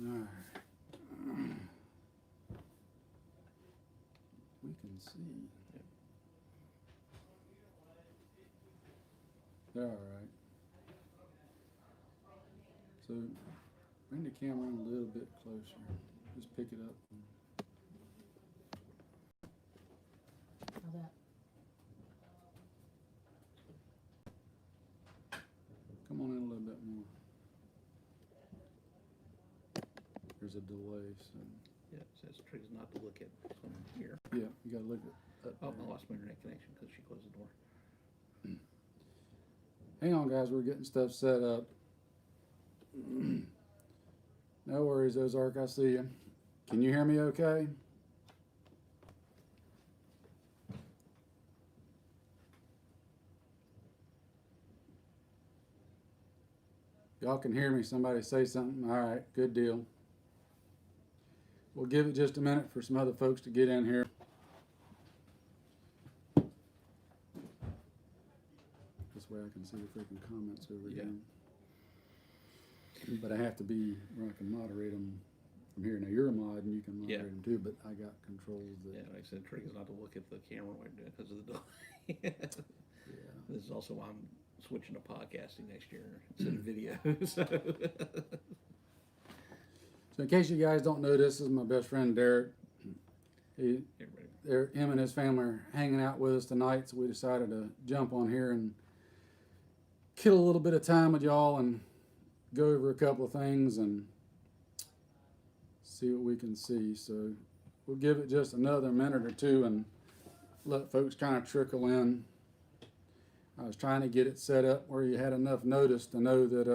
Alright. We can see. They're alright. So bring the camera in a little bit closer. Just pick it up. How's that? Come on in a little bit more. There's a delay, so. Yeah, it says triggers not to look at from here. Yeah, you gotta look at Oh, I lost my internet connection because she closed the door. Hang on, guys, we're getting stuff set up. No worries, Ozark, I see you. Can you hear me okay? Y'all can hear me. Somebody say something. All right, good deal. We'll give it just a minute for some other folks to get in here. This way I can see the freaking comments over here. But I have to be where I can moderate them from here. Now you're a mod and you can moderate them too, but I got controls that. Yeah, like I said, triggers not to look at the camera when we're doing it because of the delay. Yeah. This is also why I'm switching to podcasting next year instead of video. So in case you guys don't know, this is my best friend Derek. Him and his family are hanging out with us tonight, so we decided to jump on here and kill a little bit of time with y'all and go over a couple of things and see what we can see. So we'll give it just another minute or two and let folks kind of trickle in. I was trying to get it set up where you had enough notice to know that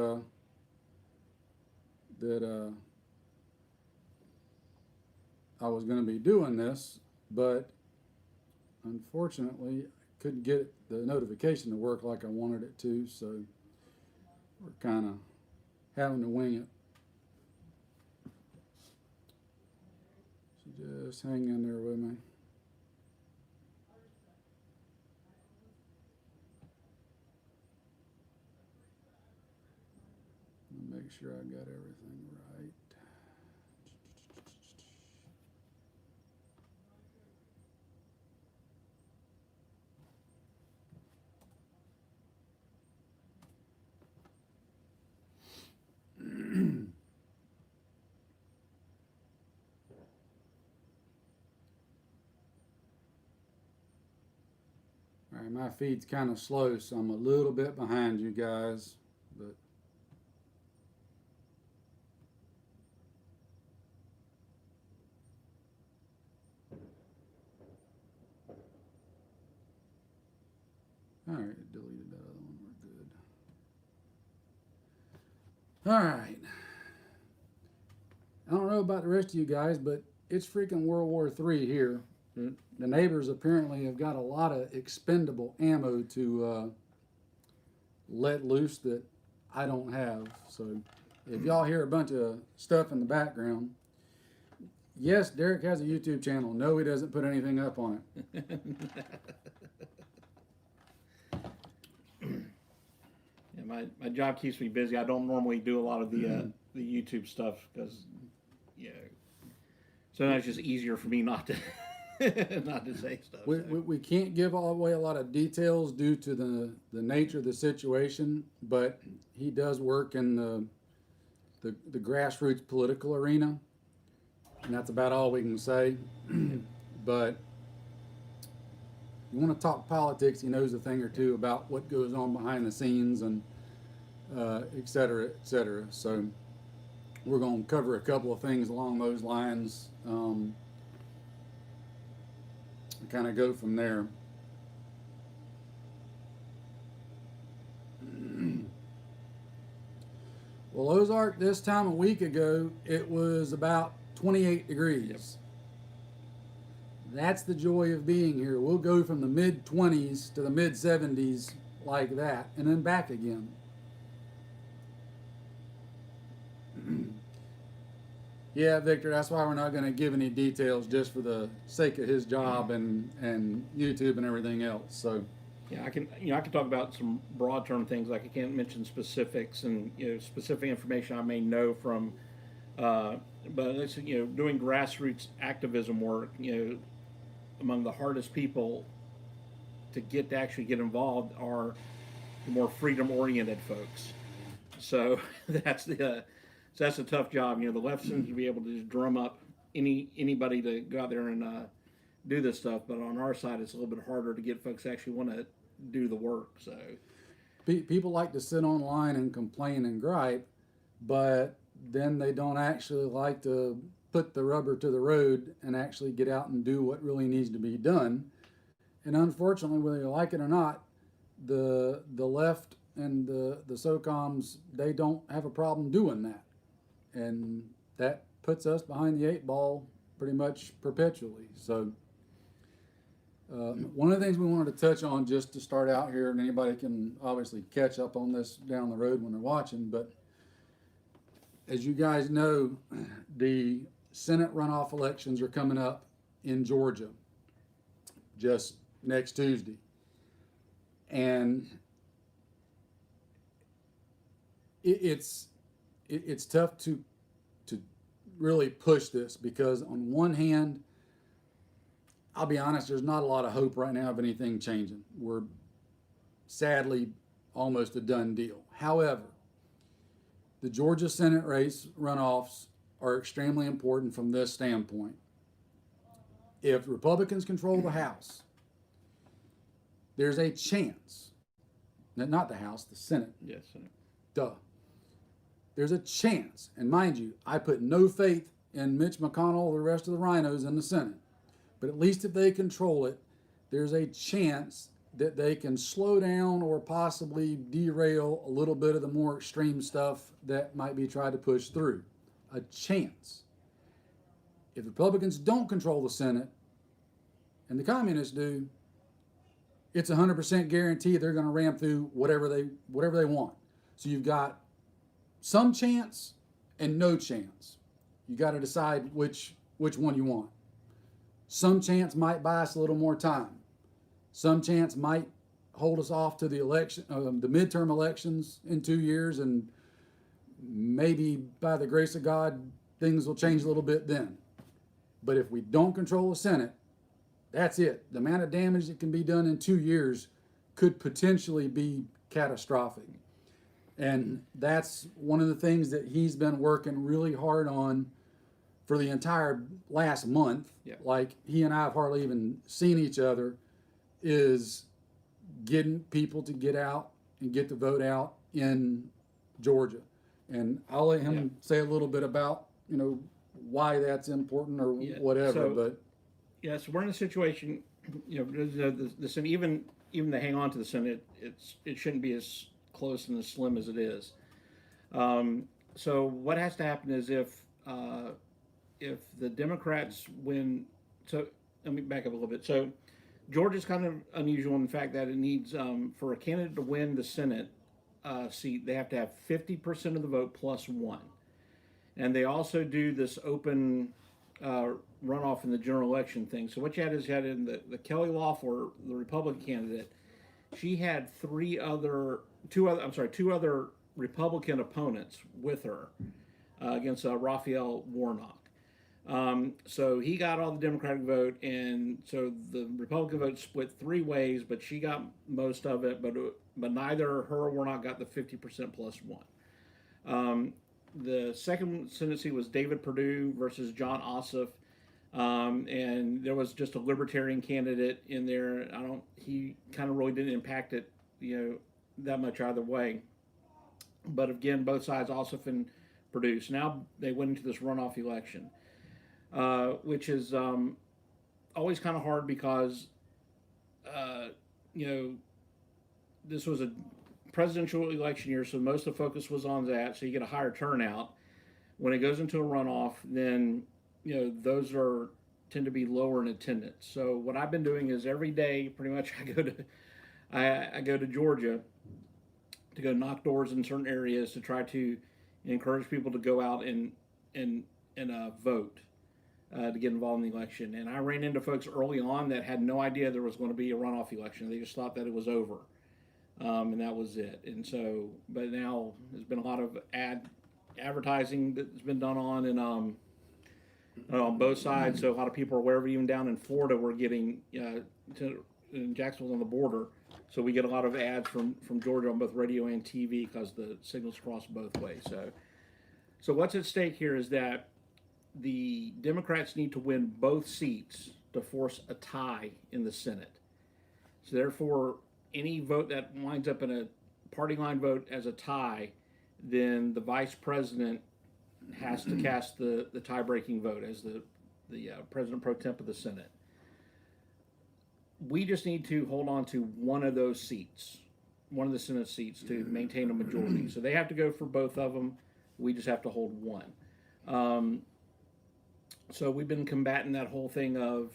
I was going to be doing this, but unfortunately I couldn't get the notification to work like I wanted it to, so we're kind of having to wing it. So just hang in there with me. Make sure I got everything right. All right, my feed's kind of slow, so I'm a little bit behind you guys, but all right, it deleted that other one. We're good. All right. I don't know about the rest of you guys, but it's freaking World War III here. The neighbors apparently have got a lot of expendable ammo to let loose that I don't have. So if y'all hear a bunch of stuff in the background, yes, Derek has a YouTube channel. No, he doesn't put anything up on it. Yeah, my job keeps me busy. I don't normally do a lot of the YouTube stuff because, yeah, sometimes it's just easier for me not to not to say stuff. We can't give away a lot of details due to the nature of the situation, but he does work in the grassroots political arena, and that's about all we can say. But you want to talk politics, he knows a thing or two about what goes on behind the scenes and et cetera, et cetera. So we're going to cover a couple of things along those lines. Kind of go from there. Well, Ozark, this time a week ago, it was about 28 degrees. Yep. That's the joy of being here. We'll go from the mid-20s to the mid-70s like that, and then back again. Yeah, Victor, that's why we're not going to give any details just for the sake of his job and YouTube and everything else. So yeah, I can talk about some broad term things, like I can't mention specifics and specific information I may know from But it's, doing grassroots activism work, among the hardest people to actually get involved are the more freedom oriented folks. So that's a tough job. The left seems to be able to just drum up anybody to go out there and do this stuff, but on our side it's a little bit harder to get folks to actually want to do the work. So People like to sit online and complain and gripe, but then they don't actually like to put the rubber to the road and actually get out and do what really needs to be done. And unfortunately, whether you like it or not, the left and the SOCOMs, they don't have a problem doing that. And that puts us behind the 8 ball pretty much perpetually. So one of the things we wanted to touch on just to start out here, and anybody can obviously catch up on this down the road when they're watching, but as you guys know, the Senate runoff elections are coming up in Georgia just next Tuesday. And it's tough to really push this because on one hand, I'll be honest, there's not a lot of hope right now of anything changing. We're sadly almost a done deal. However, the Georgia Senate race runoffs are extremely important from this standpoint. If Republicans control the House, there's a chance, not the House, the Senate. Yes, Senate. Duh. There's a chance, and mind you, I put no faith in Mitch McConnell or the rest of the rhinos in the Senate, but at least if they control it, there's a chance that they can slow down or possibly derail a little bit of the more extreme stuff that might be tried to push through. A chance. If Republicans don't control the Senate and the communists do, it's 100% guarantee they're going to ram through whatever they want. So you've got some chance and no chance. You got to decide which one you want. Some chance might buy us a little more time. Some chance might hold us off to the election, the midterm elections in 2 years, and maybe by the grace of God, things will change a little bit then. But if we don't control the Senate, that's it. The amount of damage that can be done in 2 years could potentially be catastrophic. And that's one of the things that he's been working really hard on for the entire last month. Yeah. Like he and I have hardly even seen each other, is getting people to get out and get the vote out in Georgia. And I'll let him say a little bit about, why that's important or whatever. So we're in a situation, the Senate, even to hang on to the Senate, it shouldn't be as close and as slim as it is. So what has to happen is if the Democrats win, so let me back up a little bit. So Georgia's kind of unusual in the fact that it needs, for a candidate to win the Senate seat, they have to have 50% of the vote plus one. And they also do this open runoff in the general election thing. So what you had in the Kelly Loeffler, the Republican candidate, she had two other Republican opponents with her against Raphael Warnock. So he got all the Democratic vote, and so the Republican vote split 3 ways, but she got most of it, but neither her or Warnock got the 50% plus one. The second Senate seat was David Perdue versus John Ossoff, and there was just a libertarian candidate in there. He kind of really didn't impact it, that much either way. But again, both sides, Ossoff and Perdue. So now they went into this runoff election. Which is always kind of hard because, this was a presidential election year, so most of the focus was on that, so you get a higher turnout. When it goes into a runoff, then, those tend to be lower in attendance. So what I've been doing is every day, pretty much, I go to Georgia to go knock doors in certain areas to try to encourage people to go out and vote. To get involved in the election. And I ran into folks early on that had no idea there was going to be a runoff election. They just thought that it was over. And that was it. And so, but now there's been a lot of advertising that's been done on both sides. So a lot of people are aware of it. Even down in Florida, we're getting in Jacksonville's on the border, so we get a lot of ads from Georgia on both radio and TV because the signals cross both ways. So what's at stake here is that the Democrats need to win both seats to force a tie in the Senate. So therefore, any vote that winds up in a party line vote as a tie, then the vice president has to cast the tie-breaking vote as the president pro temp of the Senate. We just need to hold on to one of those seats, one of the Senate seats, to maintain a majority. So they have to go for both of them. We just have to hold one. So we've been combating that whole thing of,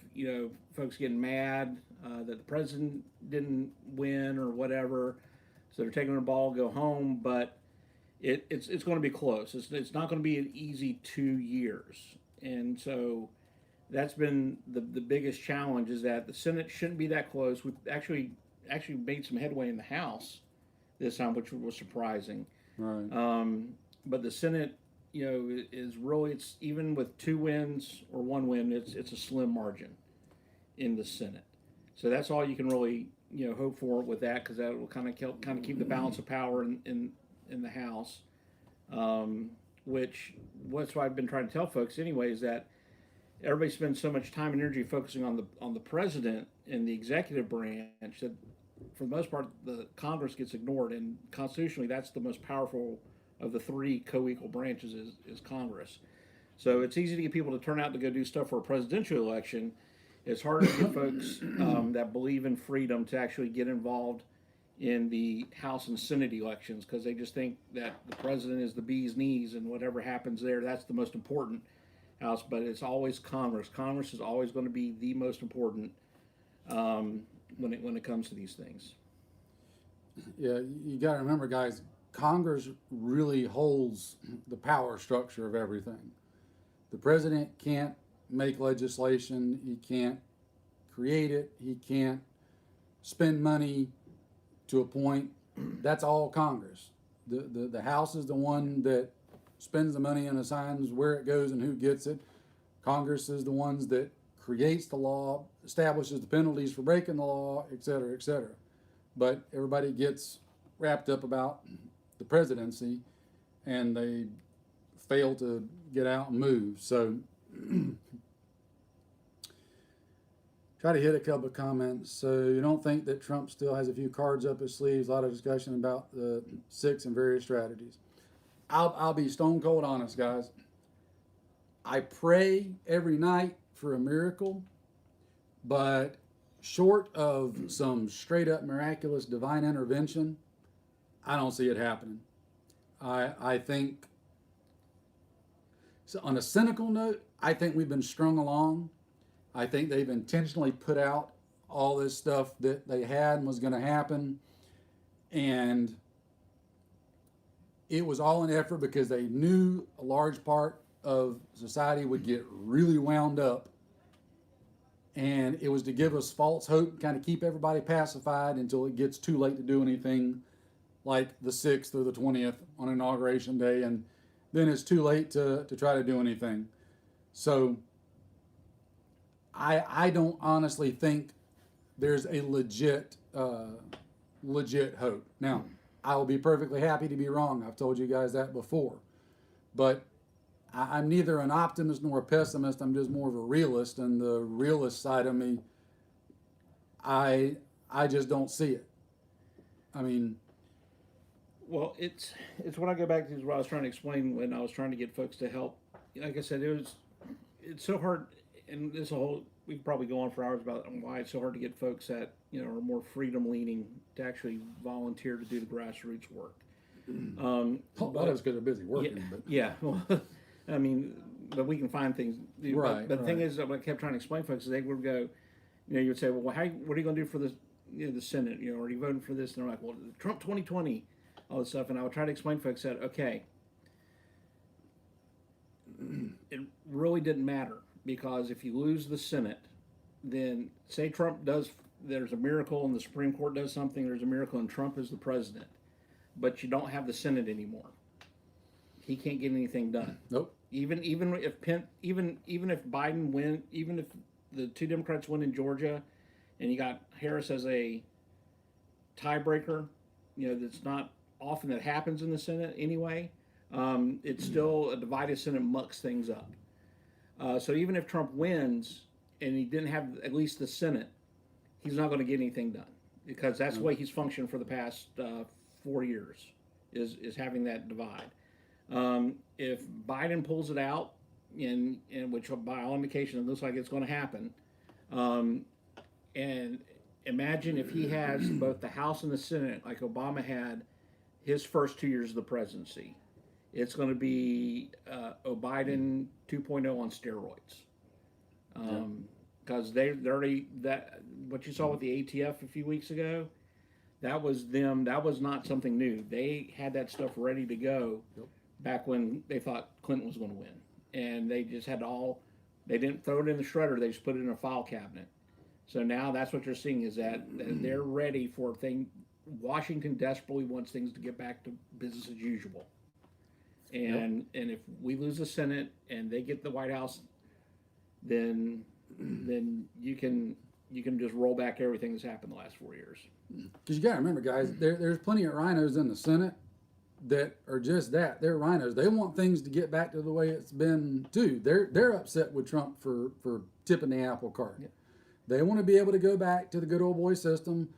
folks getting mad that the president didn't win or whatever. So they're taking the ball, go home, but it's going to be close. It's not going to be an easy 2 years. And so that's been the biggest challenge, is that the Senate shouldn't be that close. We've actually made some headway in the House this time, which was surprising. Right. But the Senate, is really, it's even with 2 wins or 1 win, it's a slim margin in the Senate. So that's all you can really hope for with that, because that will kind of keep the balance of power in the House. Which what's why I've been trying to tell folks anyway, is that everybody spends so much time and energy focusing on the president and the executive branch that for the most part the Congress gets ignored, and constitutionally that's the most powerful of the 3 co-equal branches is Congress. So it's easy to get people to turn out to go do stuff for a presidential election. It's harder to get folks that believe in freedom to actually get involved in the House and Senate elections, because they just think that the president is the bee's knees and whatever happens there, that's the most important house. But it's always Congress. Congress is always going to be the most important when it comes to these things. Yeah, you got to remember, guys, Congress really holds the power structure of everything. The president can't make legislation. He can't create it. He can't spend money to a point. That's all Congress. The House is the one that spends the money and assigns where it goes and who gets it. Congress is the ones that creates the law, establishes the penalties for breaking the law, et cetera, et cetera. But everybody gets wrapped up about the presidency, and they fail to get out and move. So try to hit a couple of comments. So you don't think that Trump still has a few cards up his sleeves? A lot of discussion about the 6 and various strategies. I'll be stone cold honest, guys. I pray every night for a miracle, but short of some straight up miraculous divine intervention, I don't see it happening. I think, so on a cynical note, I think we've been strung along. I think they've intentionally put out all this stuff that they had and was going to happen, and it was all an effort because they knew a large part of society would get really wound up, and it was to give us false hope, kind of keep everybody pacified until it gets too late to do anything, like the 6th or the 20th on Inauguration Day, and then it's too late to try to do anything. So I don't honestly think there's a legit hope. Now, I will be perfectly happy to be wrong. I've told you guys that before. But I'm neither an optimist nor a pessimist. I'm just more of a realist, and the realist side of me, I just don't see it. I mean, well, it's what I go back to is what I was trying to explain when I was trying to get folks to help. Like I said, it's so hard, and this whole, we could probably go on for hours about why it's so hard to get folks that are more freedom leaning to actually volunteer to do the grassroots work. A lot of it's because they're busy working. Yeah, but yeah. Well, I mean, but we can find things. Right. But the thing is, what I kept trying to explain to folks is they would go, you would say, well, what are you going to do for this, the Senate? Are you voting for this? And they're like, well, Trump 2020, all this stuff. And I would try to explain to folks that, okay, it really didn't matter, because if you lose the Senate, then say Trump there's a miracle and the Supreme Court does something, there's a miracle and Trump is the president, but you don't have the Senate anymore. he can't get anything done. Nope. Even if Biden win, even if the two Democrats win in Georgia, and you got Harris as a tiebreaker, that's not often that happens in the Senate anyway. It's still a divided Senate mucks things up. So even if Trump wins and he didn't have at least the Senate, he's not going to get anything done because that's the way he's functioned for the past 4 years, is having that divide. If Biden pulls it out, and which by all indications it looks like it's going to happen, and imagine if he has both the House and the Senate like Obama had his first 2 years of the presidency. It's going to be Biden 2.0 on steroids. Because they're already, that what you saw with the ATF a few weeks ago, that was them. That was not something new. They had that stuff ready to go back when they thought Clinton was going to win, and they just had they didn't throw it in the shredder. They just put it in a file cabinet. So now that's what you're seeing is that they're ready for things. Washington desperately wants things to get back to business as usual. And if we lose the Senate and they get the White House, then you can just roll back everything that's happened the last 4 years. Because you got to remember, guys, there's plenty of rhinos in the Senate that are just that. They're rhinos. They want things to get back to the way it's been too. They're upset with Trump for tipping the apple cart. Yeah. They want to be able to go back to the good old boy system,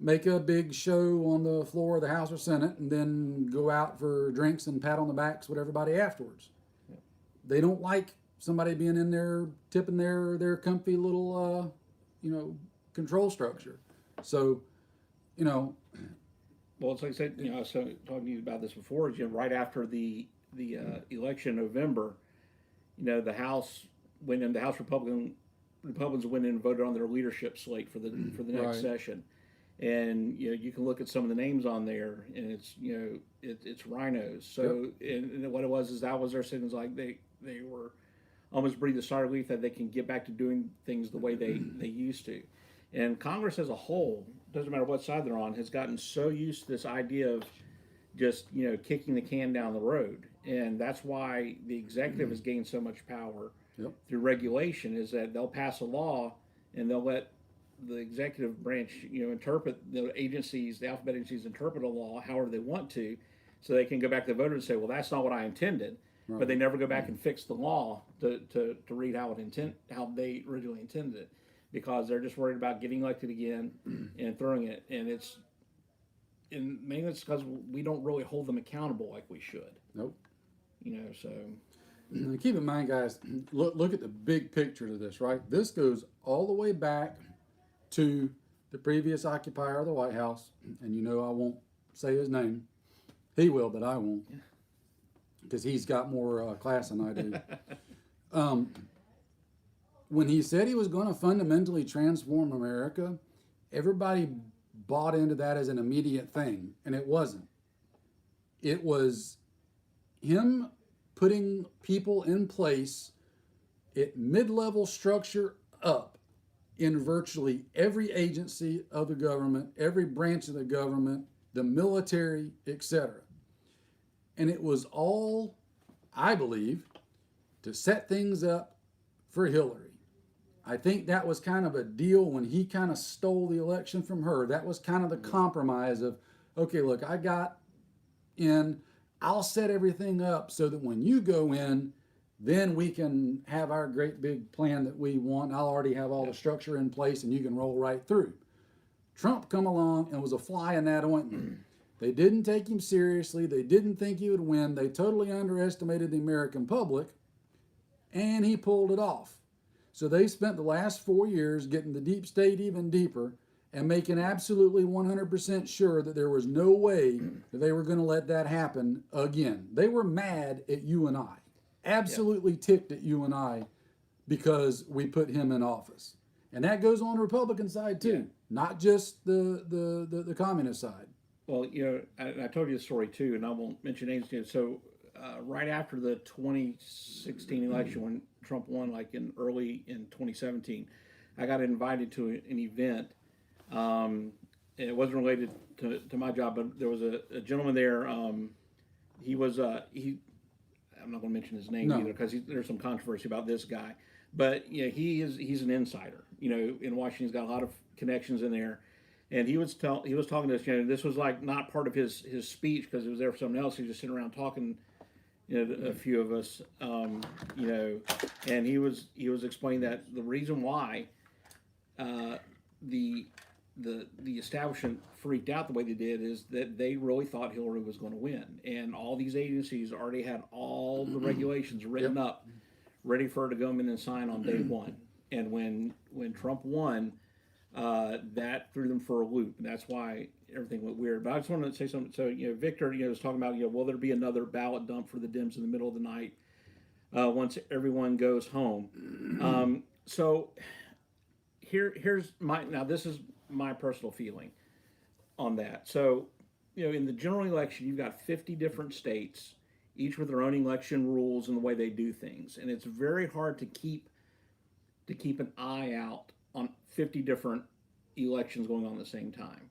make a big show on the floor of the House or Senate, and then go out for drinks and pat on the backs with everybody afterwards. Yeah. They don't like somebody being in there tipping their comfy little control structure. So, well, it's like I said, I was talking to you about this before. Right after the election in November, the House went in. The House Republicans went in and voted on their leadership slate for the next session. And you can look at some of the names on there, and it's rhinos. So and what it was is that was their signals, like they were almost breathed a sigh of relief that they can get back to doing things the way they used to. And Congress as a whole, doesn't matter what side they're on, has gotten so used to this idea of just kicking the can down the road, and that's why the executive has gained so much power through regulation. Is that they'll pass a law and they'll let the executive branch, interpret the alphabet agencies interpret a law however they want to, so they can go back to the voter and say, well, that's not what I intended. Right. But they never go back and fix the law to read how they originally intended it, because they're just worried about getting elected again and throwing it. And mainly it's because we don't really hold them accountable like we should. Nope. So. Keep in mind, guys, look at the big picture of this, right? This goes all the way back to the previous occupier of the White House, and I won't say his name. He will, but I won't, because he's got more class than I do. When he said he was going to fundamentally transform America, everybody bought into that as an immediate thing, and it wasn't. It was him putting people in place at mid-level structure up in virtually every agency of the government, every branch of the government, the military, etc. And it was all, I believe, to set things up for Hillary. I think that was kind of a deal when he kind of stole the election from her. That was kind of the compromise of, okay, look, I got in, I'll set everything up so that when you go in, then we can have our great big plan that we want. I'll already have all the structure in place and you can roll right through. Trump come along and was a fly in that ointment. They didn't take him seriously. They didn't think he would win. They totally underestimated the American public, and he pulled it off. So they spent the last 4 years getting the deep state even deeper and making absolutely 100% sure that there was no way that they were going to let that happen again. They were mad at you and I. Absolutely ticked at you and I because we put him in office. And that goes on the Republican side too, not just the communist side. Well, I told you the story too, and I won't mention names. So right after the 2016 election, when Trump won, like early in 2017, I got invited to an event. And it wasn't related to my job, but there was a gentleman there. I'm not going to mention his name No. either because there's some controversy about this guy. But you know, he's an insider. You know, in Washington, he's got a lot of connections in there. And he was talking to us. You know, this was like not part of his speech because it was there for someone else. He was just sitting around talking. You know, a few of us. You know, and he was explaining that the reason why the establishment freaked out the way they did is that they really thought Hillary was going to win, and all these agencies already had all the regulations written up, ready for her to go in and sign on day one. And when Trump won, that threw them for a loop, and that's why everything went weird. But I just wanted to say something. So you know, Victor, you know, was talking about, you know, will there be another ballot dump for the Dems in the middle of the night once everyone goes home? So here's this is my personal feeling on that. So, you know, in the general election, you've got 50 different states, each with their own election rules and the way they do things, and it's very hard to keep an eye out on 50 different elections going on at the same time.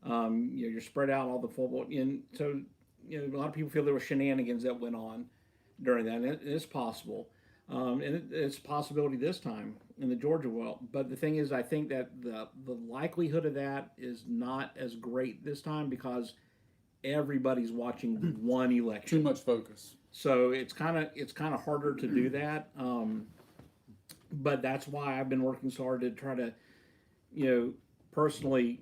You know, you're spread out all the football, and so you know a lot of people feel there were shenanigans that went on during that, and it is possible, and it's a possibility this time in the Georgia world. But the thing is, I think that the likelihood of that is not as great this time because everybody's watching one election. Too much focus. So it's kind of harder to do that. But that's why I've been working so hard to try to, you know, personally,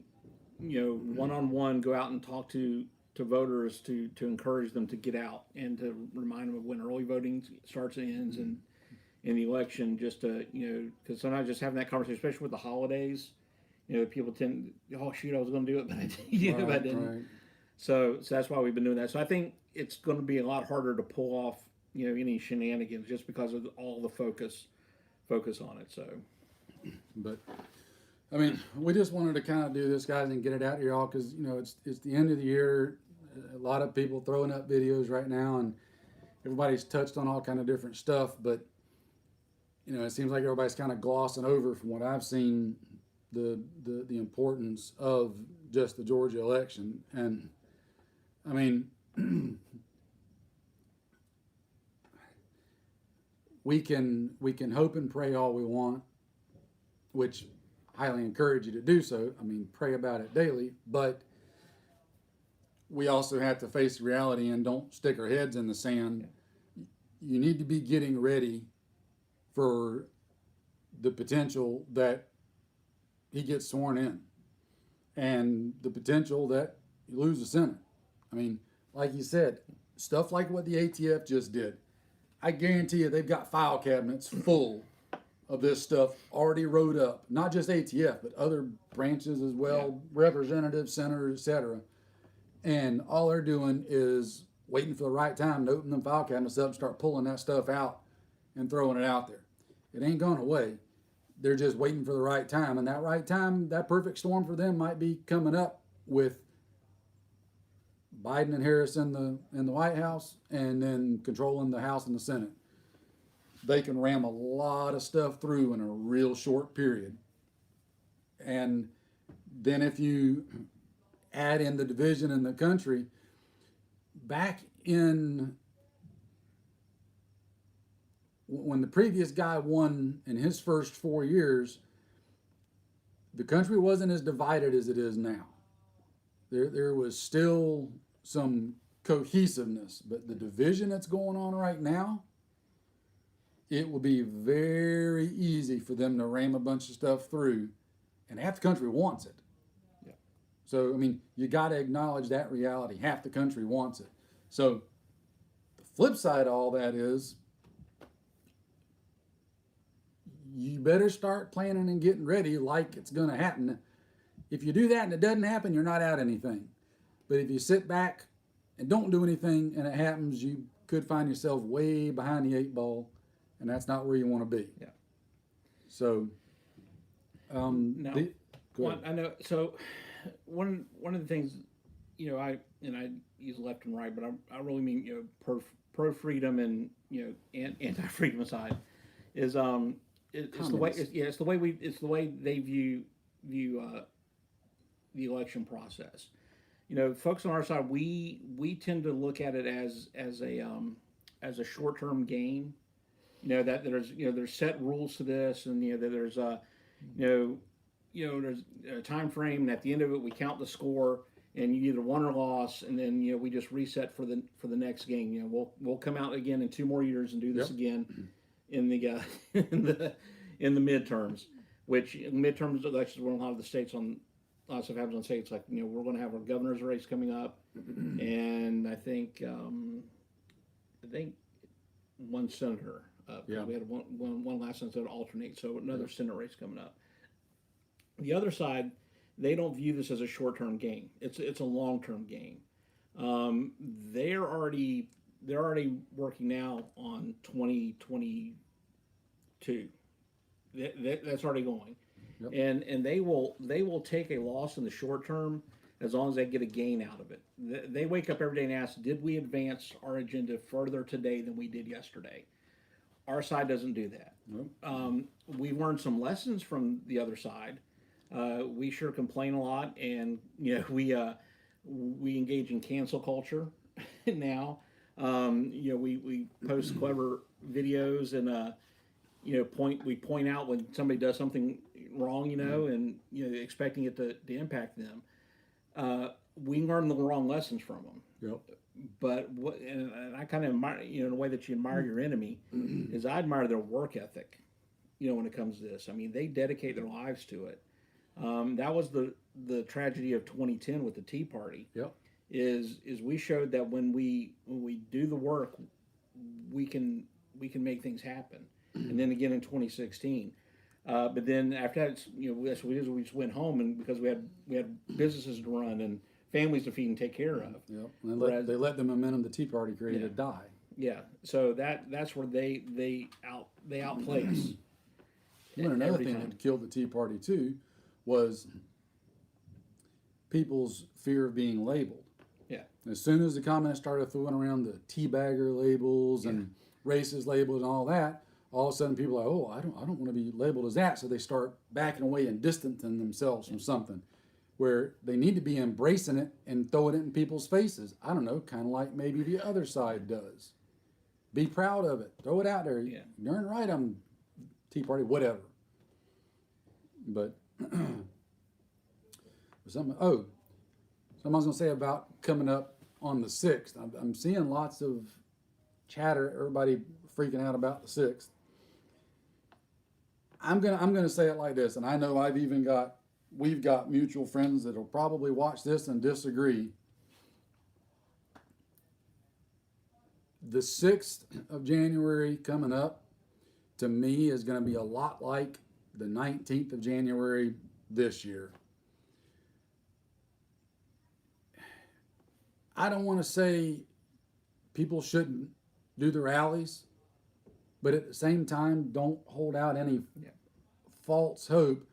you know, one-on-one go out and talk to voters to encourage them to get out and to remind them of when early voting starts and ends and in the election, just to, you know, because sometimes just having that conversation, especially with the holidays, you know, people tend, oh shoot, I was going to do it, but I didn't. But I didn't. Right. So that's why we've been doing that. So I think it's going to be a lot harder to pull off, you know, any shenanigans just because of all the focus on it. So, But I mean, we just wanted to kind of do this, guys, and get it out to y'all because you know it's the end of the year. A lot of people throwing up videos right now, and everybody's touched on all kind of different stuff. But you know, it seems like everybody's kind of glossing over, from what I've seen, the importance of just the Georgia election. And I mean, we can hope and pray all we want, which I highly encourage you to do so. I mean, pray about it daily, but we also have to face reality and don't stick our heads in the sand. You need to be getting ready for the potential that he gets sworn in and the potential that you lose the Senate. I mean, like you said, stuff like what the ATF just did. I guarantee you they've got file cabinets full of this stuff already wrote up. Not just ATF, but other branches as well, representatives, senators, etc. And all they're doing is waiting for the right time to open them file cabinets up and start pulling that stuff out and throwing it out there. It ain't going away. They're just waiting for the right time. And that right time, that perfect storm for them might be coming up with Biden and Harris in the White House and then controlling the House and the Senate. They can ram a lot of stuff through in a real short period. And then if you add in the division in the country, back in when the previous guy won in his first 4 years, the country wasn't as divided as it is now. There was still some cohesiveness, but the division that's going on right now, it will be very easy for them to ram a bunch of stuff through, and half the country wants it. Yeah. So, I mean, you got to acknowledge that reality. Half the country wants it. So, the flip side of all that is, you better start planning and getting ready like it's going to happen. If you do that and it doesn't happen, you're not out anything. But if you sit back and don't do anything and it happens, you could find yourself way behind the 8 ball, and that's not where you want to be. Yeah. So, now, go ahead. I know. So, one of the things, you know, I use left and right, but I really mean, you know, pro freedom and, you know, anti freedom aside, is it's the way it's the way they view the election process. You know, folks on our side, we tend to look at it as a as a short-term gain. That there's set rules to this, and that there's there's a time frame, and at the end of it, we count the score, and you either won or lost, and then we just reset for the next game. We'll come out again in 2 more years and do this again in the in the midterms, which midterms elections where a lot of the states on lots of happens on states like we're going to have our governor's race coming up, and I think one senator. We had one last senator alternate, so another Senate race coming up. The other side, they don't view this as a short-term gain. It's a long-term gain. They're already working now on 2022. That's already going, and they will take a loss in the short term as long as they get a gain out of it. They wake up every day and ask, did we advance our agenda further today than we did yesterday? Our side doesn't do that. Nope. We've learned some lessons from the other side. We sure complain a lot, and we engage in cancel culture now. We post clever videos and we point out when somebody does something wrong, and expecting it to impact them. We learn the wrong lessons from them. Yep. But and I kind of admire, in a way that you admire your enemy, is I admire their work ethic. When it comes to this, I mean, they dedicate their lives to it. That was the tragedy of 2010 with the Tea Party. Yep. Is we showed that when we do the work, we can make things happen. And then again in 2016. But then after that, we just went home, and because we had businesses to run and families to feed and take care of. Yep. They let the momentum the Tea Party created die. Yeah. So that's where they outplay us. Another thing that killed the Tea Party too was people's fear of being labeled. Yeah. As soon as the communists started throwing around the teabagger labels and racist labels and all that, all of a sudden people are like, oh, I don't want to be labeled as that. So they start backing away and distancing themselves from something where they need to be embracing it and throwing it in people's faces. I don't know, kind of like maybe the other side does. Be proud of it. Throw it out there. Yeah. You're right, I'm Tea Party, whatever. But something I was going to say about coming up on the 6th. I'm seeing lots of chatter, everybody freaking out about the 6th. I'm gonna say it like this, and I know we've got mutual friends that'll probably watch this and disagree. The 6th of January coming up, to me, is going to be a lot like the 19th of January this year. I don't want to say people shouldn't do the rallies, but at the same time, don't hold out any false hope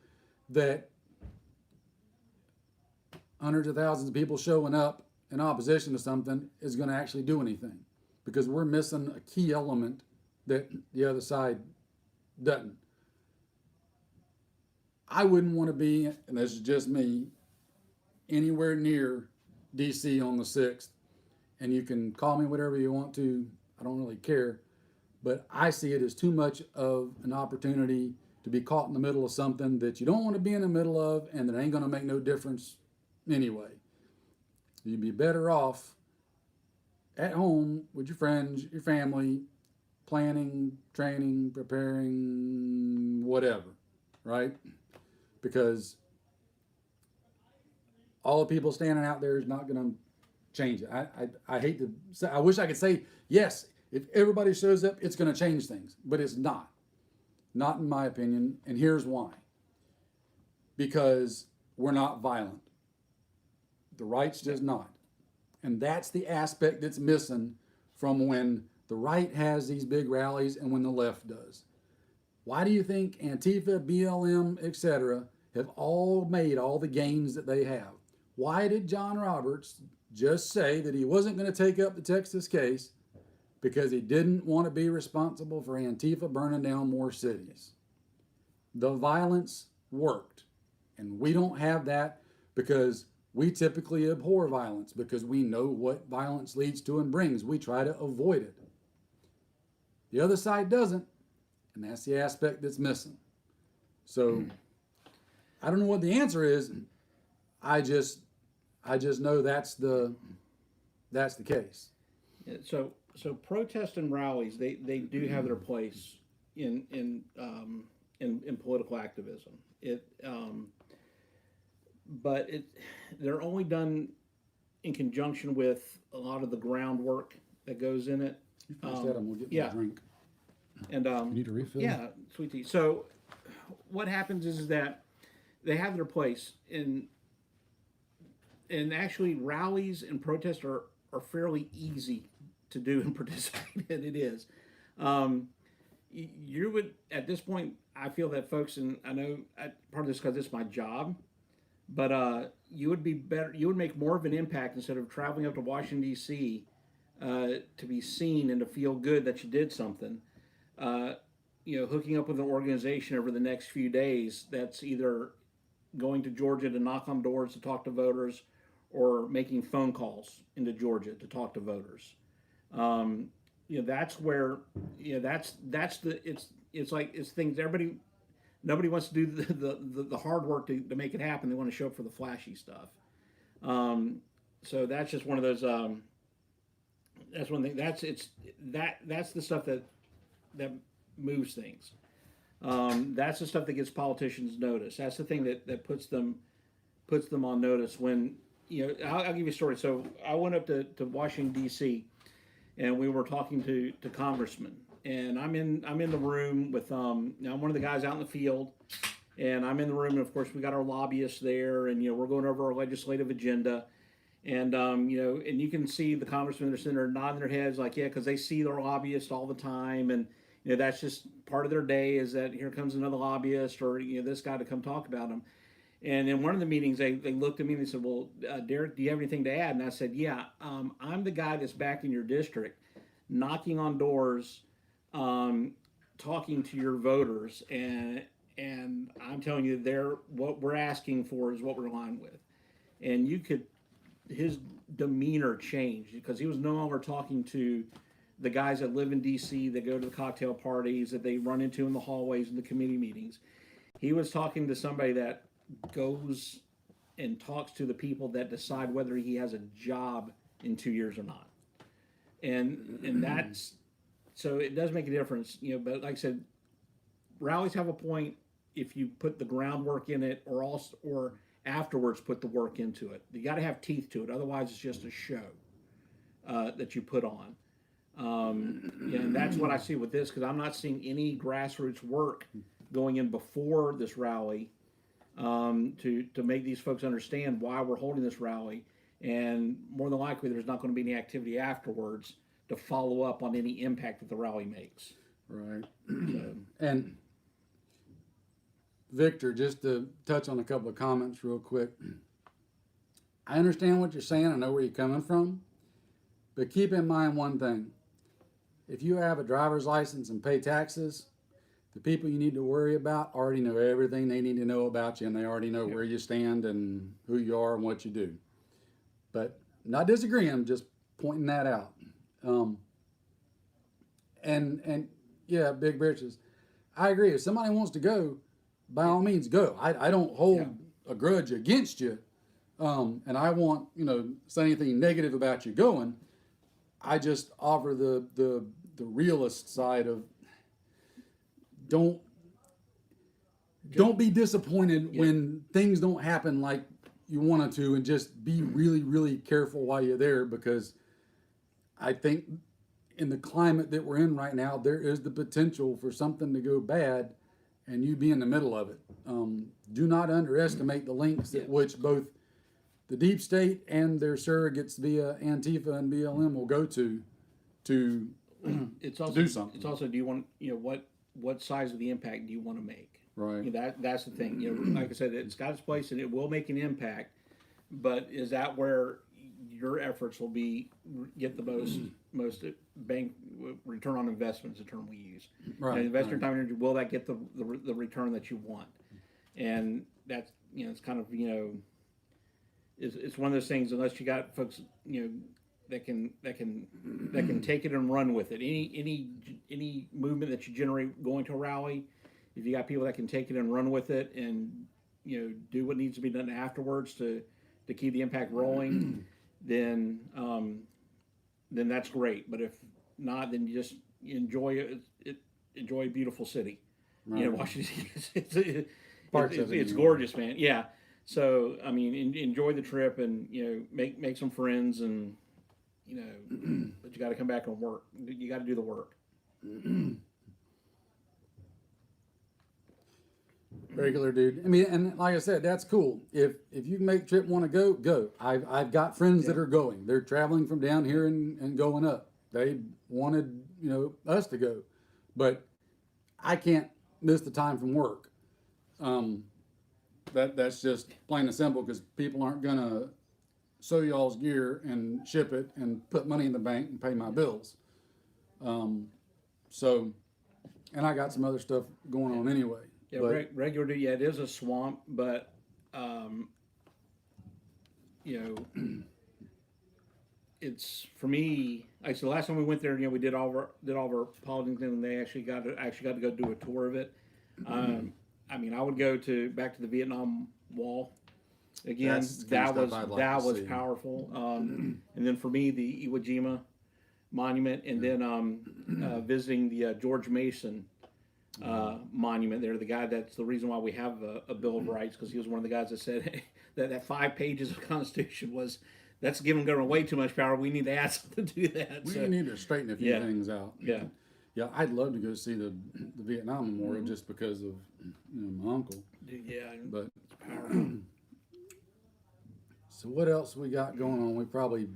that hundreds of thousands of people showing up in opposition to something is going to actually do anything, because we're missing a key element that the other side doesn't. I wouldn't want to be, and this is just me, anywhere near DC on the 6th. And you can call me whatever you want to. I don't really care. But I see it as too much of an opportunity to be caught in the middle of something that you don't want to be in the middle of, and that ain't going to make no difference anyway. You'd be better off at home with your friends, your family, planning, training, preparing, whatever, right? Because all the people standing out there is not going to change it. I hate to say, I wish I could say, yes, if everybody shows up, it's going to change things, but it's not. Not in my opinion, and here's why. Because we're not violent. The right's just not. And that's the aspect that's missing from when the right has these big rallies and when the left does. Why do you think Antifa, BLM, etc. have all made all the gains that they have? Why did John Roberts just say that he wasn't going to take up the Texas case? Because he didn't want to be responsible for Antifa burning down more cities. The violence worked. And we don't have that because we typically abhor violence, because we know what violence leads to and brings. We try to avoid it. The other side doesn't, and that's the aspect that's missing. So I don't know what the answer is. I just know that's the case. Yeah, so protests and rallies, they do have their place in political activism. But they're only done in conjunction with a lot of the groundwork that goes in it. You finish that, and we'll get yeah. my drink. And You need a refill? yeah, sweet tea. So what happens is that they have their place in actually rallies and protests are fairly easy to do and participate in. It is. You would, at this point, I feel that folks, and I know part of this because it's my job, but you would be better, you would make more of an impact instead of traveling up to Washington, D.C. To be seen and to feel good that you did something. Hooking up with an organization over the next few days that's either going to Georgia to knock on doors to talk to voters or making phone calls into Georgia to talk to voters. That's where, that's the, it's like, it's things nobody wants to do the hard work to make it happen. They want to show up for the flashy stuff. So that's just one of those, that's one thing. That's the stuff that moves things. That's the stuff that gets politicians notice. That's the thing that puts them on notice when, I'll give you a story. So I went up to Washington, D.C., and we were talking to congressmen, and I'm in the room with I'm one of the guys out in the field, and I'm in the room, and of course we got our lobbyists there, and we're going over our legislative agenda, and and you can see the congressmen are sitting there nodding their heads like, yeah, because they see their lobbyists all the time, and that's just part of their day is that here comes another lobbyist or this guy to come talk about them. And in one of the meetings, they looked at me and they said, well, Derek, do you have anything to add? And I said, yeah, I'm the guy that's back in your district, knocking on doors, talking to your voters, and I'm telling you, what we're asking for is what we're aligned with. And his demeanor changed because he was no longer talking to the guys that live in D.C., that go to the cocktail parties, that they run into in the hallways and the committee meetings. He was talking to somebody that goes and talks to the people that decide whether he has a job in 2 years or not. And that's, so it does make a difference, but like I said, rallies have a point if you put the groundwork in it or afterwards put the work into it. You got to have teeth to it. Otherwise it's just a show that you put on. And that's what I see with this, because I'm not seeing any grassroots work going in before this rally to make these folks understand why we're holding this rally, and more than likely there's not going to be any activity afterwards to follow up on any impact that the rally makes. Right. And Victor, just to touch on a couple of comments real quick, I understand what you're saying. I know where you're coming from, but keep in mind one thing. If you have a driver's license and pay taxes, the people you need to worry about already know everything they need to know about you, and they already know where you stand and who you are and what you do. But I'm not disagreeing, I'm just pointing that out. And yeah, big britches. I agree. If somebody wants to go, by all means go. I don't hold a grudge against you, and I won't say anything negative about you going. I just offer the realist side of don't be disappointed when things don't happen like you wanted to, and just be really, really careful while you're there, because I think in the climate that we're in right now, there is the potential for something to go bad and you be in the middle of it. Do not underestimate the lengths at which both the deep state and their surrogates via Antifa and BLM will go to it's also, do something. It's also, do you want, what size of the impact do you want to make? Right. That's the thing. Like I said, it's got its place and it will make an impact, but is that where your efforts will get the most bank return on investment is the term we use. Right. Invest your time and energy, will that get the return that you want? And that's, it's kind of, it's one of those things, unless you got folks, that can take it and run with it. Any movement that you generate going to a rally, if you got people that can take it and run with it, and do what needs to be done afterwards to keep the impact rolling, then that's great. But if not, then you just enjoy it. Enjoy a beautiful city. Right. Washington. Parts of it It's anyway. gorgeous, man. Yeah. So I mean, enjoy the trip, and make some friends, and but you got to come back and work. You got to do the work. Regular dude. I mean, and like I said, that's cool. If you can make the trip, want to go, go. I've got friends that are going. They're traveling from down here and going up. They wanted us to go, but I can't miss the time from work. That's just plain and simple, because people aren't gonna sew y'all's gear and ship it and put money in the bank and pay my bills. So, and I got some other stuff going on anyway. Yeah, But regular duty. Yeah, it is a swamp, but it's for me. Like, so the last time we went there, we did all of our politics, and they actually got to go do a tour of it. I mean, I would go back to the Vietnam Wall again. That's the kind of stuff I'd like that to was see. powerful. And then for me, the Iwo Jima monument, and then visiting the George Mason monument there. The guy that's the reason why we have a Bill of Rights, because he was one of the guys that said that 5 pages of Constitution that's giving government way too much power. We need to add something to that. we So, need to straighten a few yeah. things out. yeah. Yeah, I'd love to go see the Vietnam Memorial just because of my uncle. Yeah. But It's powerful. so what else we got going on? We probably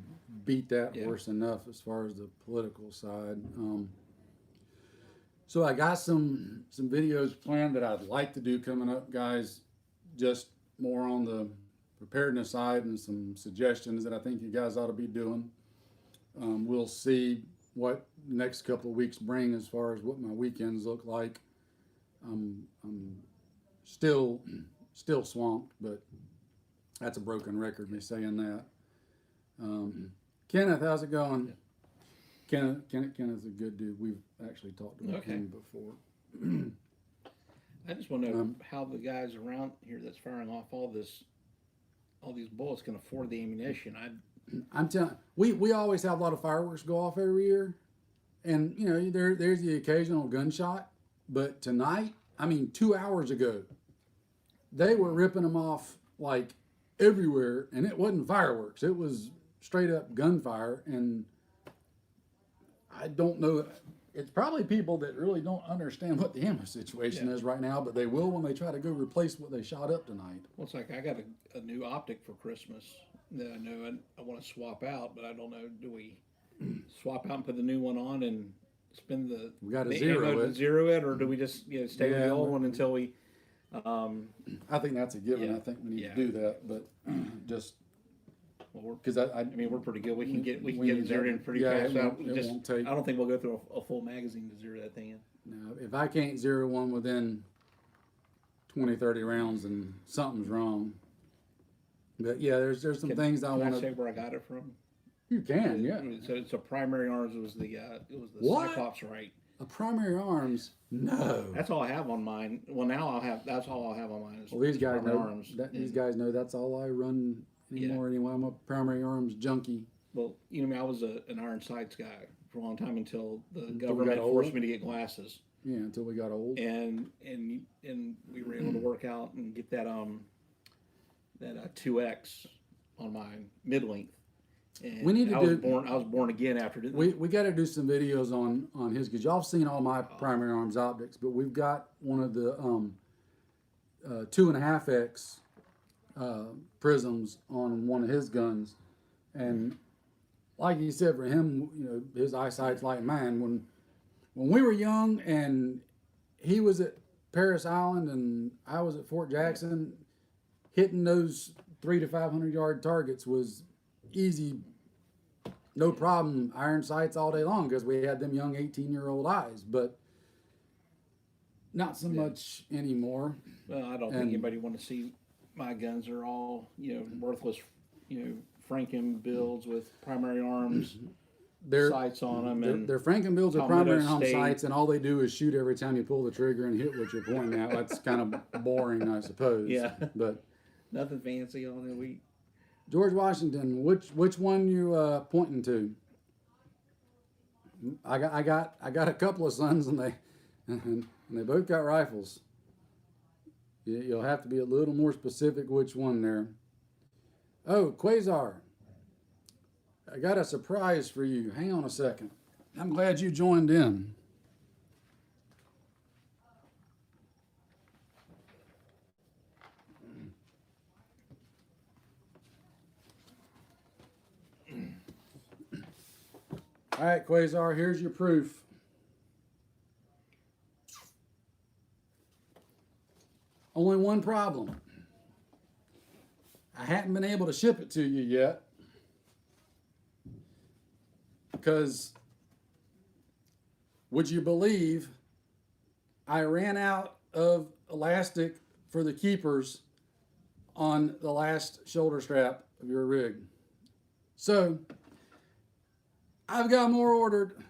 beat that Yeah. horse enough as far as the political side. So I got some videos planned that I'd like to do coming up, guys. Just more on the preparedness side, and some suggestions that I think you guys ought to be doing. We'll see what the next couple of weeks bring as far as what my weekends look like. I'm still swamped, but that's a broken record, me saying that. Kenneth, how's it going? Kenneth's a good dude. We've actually talked about him before. I just want to know how the guys around here that's firing off all these bullets can afford the ammunition. I'm telling we always have a lot of fireworks go off every year, and there's the occasional gunshot, but tonight, I mean 2 hours ago, they were ripping them off like everywhere, and it wasn't fireworks, it was straight up gunfire. And I don't know, it's probably people that really don't understand what the ammo situation is right now, but they will when they try to go replace what they shot up tonight. Well, it's like I got a new optic for Christmas that I know I want to swap out, but I don't know. Do we swap out and put the new one on and spend We got to the zero ammo to it. zero it, or do we just stay with Yeah, the old one until we? I think that's a given. Yeah. I think we need Yeah. to do that, but just Well, because I mean, we're pretty good. We can get we it need zeroed to- in pretty yeah, fast. it won't take. I don't think we'll go through a full magazine to zero that thing in. Now, if I can't zero one within 20, 30 rounds, then something's wrong. But yeah, there's some things I Can want I say to. where I got it from? You can, yeah. So it's a primary arms. It was the What? Cyclops right. A primary arms? No. That's all I have on mine. Well, now that's all I'll have on mine. Well, these guys primary know. arms. These guys know that's all I run anymore. Anyway, I'm a primary arms junkie. Well, I was an iron sights guy for a long time until the we government got old. forced me to get glasses, Yeah, until we got old. and we were able to work out and get that 2X on my mid length. And We need to I was do- born. I was born again after this. We got to do some videos on his, because y'all have seen all my primary arms optics, but we've got one of the 2.5X prisms on one of his guns, and like he said, for him, his eyesight's like mine. When we were young and he was at Paris Island and I was at Fort Jackson, hitting those 300 to 500 yard targets was easy, no problem, iron sights all day long, because we had them young 18-year-old eyes. But not so much anymore. Well, I don't think anybody want to see my guns. Are all worthless Franken builds with primary arms They're, sights on them, and their Franken-builds are Palmetto primary home State. sights, and all they do is shoot every time you pull the trigger and hit what you're pointing at. That's kind of boring, I suppose. Yeah. But nothing fancy on it. We George Washington, which one you pointing to? I got a couple of sons, and they both got rifles. You'll have to be a little more specific which one there. Oh, Quasar, I got a surprise for you. Hang on a second. I'm glad you joined in. All right, Quasar, here's your proof. Only one problem. I hadn't been able to ship it to you yet because, would you believe, I ran out of elastic for the keepers on the last shoulder strap of your rig. So I've got more ordered.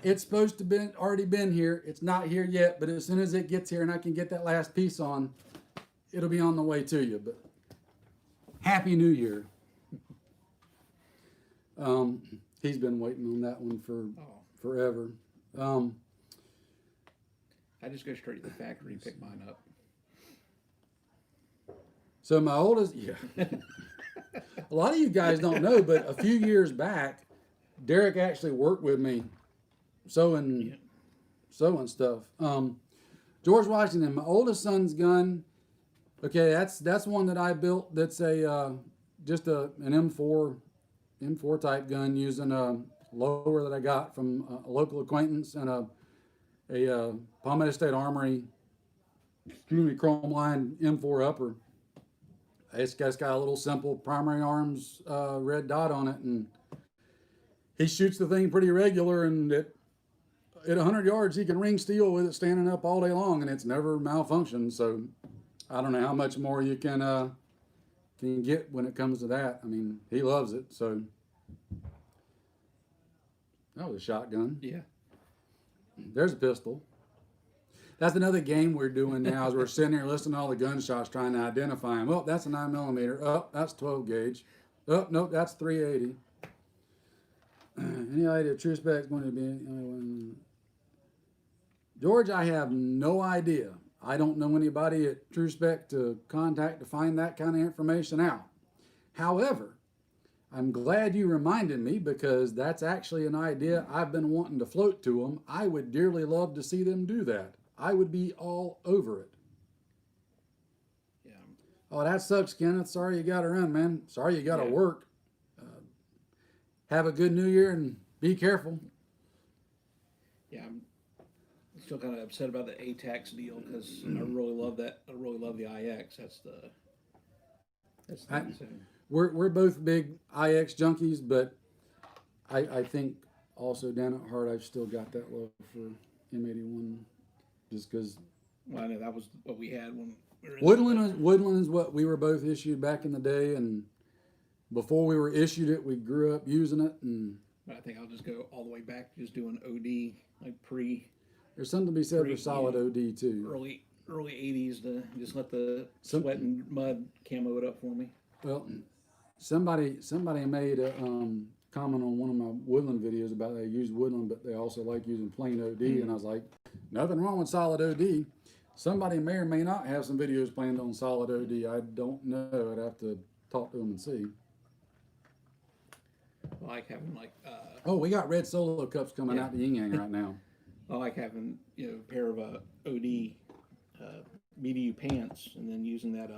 It's supposed to be already been here. It's not here yet, but as soon as it gets here and I can get that last piece on, it'll be on the way to you. But Happy New Year. He's been waiting on that one for forever. I just go straight to the factory and pick mine up. So my oldest, yeah. A lot of you guys don't know, but a few years back, Derek actually worked with me sewing stuff. George Washington, my oldest son's gun. Okay, that's one that I built. That's just an M4 type gun using a lower that I got from a local acquaintance and a Palmetto State Armory chrome line M4 upper. It's got a little simple primary arms red dot on it, and he shoots the thing pretty regular, and at 100 yards he can ring steel with it standing up all day long, and it's never malfunctioned. So I don't know how much more you can get when it comes to that. I mean, he loves it. So that was a shotgun. Yeah. There's a pistol. That's another game we're doing now, is we're sitting here listening to all the gunshots trying to identify them. Oh, that's a 9mm. Oh, that's 12 gauge. Oh, nope, that's 380. Any idea true spec is going to be? George, I have no idea. I don't know anybody at True Spec to contact to find that kind of information out. However, I'm glad you reminded me, because that's actually an idea I've been wanting to float to them. I would dearly love to see them do that. I would be all over it. Yeah. Oh, that sucks, Kenneth. Sorry you got to run, man. Sorry you got to work. Have a good New Year and be careful. Yeah, I'm still kind of upset about the ATAX deal, because I really love that. I really love the IX. That's the thing. We're both big IX junkies, but I think also down at heart I've still got that love for M81, just because. Well, I know that was what we had when we were in Woodland is what we were both issued back in the day, and before we were issued it, we grew up using it, and I think I'll just go all the way back to just doing OD, like there's something to be said for solid OD too. early 80s, to just let the sweat and mud camo it up for me. Well, somebody made a comment on one of my Woodland videos about they use Woodland, but they also like using plain OD, and I was like, nothing wrong with solid OD. Somebody may or may not have some videos planned on solid OD. I don't know. I'd have to talk to them and see. I like having Oh, we got red solo cups coming out the yin yang right now. I like having a pair of OD BDU pants, and then using that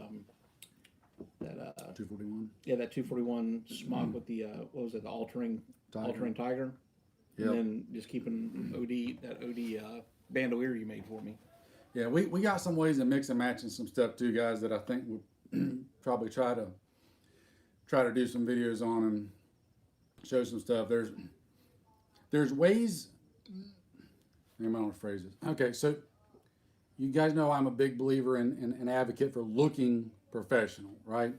241. Yeah, that 241 smock with the what was it, the altering tiger. Yep. And then just keeping that OD bandolier you made for me. Yeah, we got some ways of mix and matching some stuff too, guys, that I think we'll probably try to do some videos on and show some stuff. There's ways. I don't know phrase it. Okay, so you guys know I'm a big believer in an advocate for looking professional, right?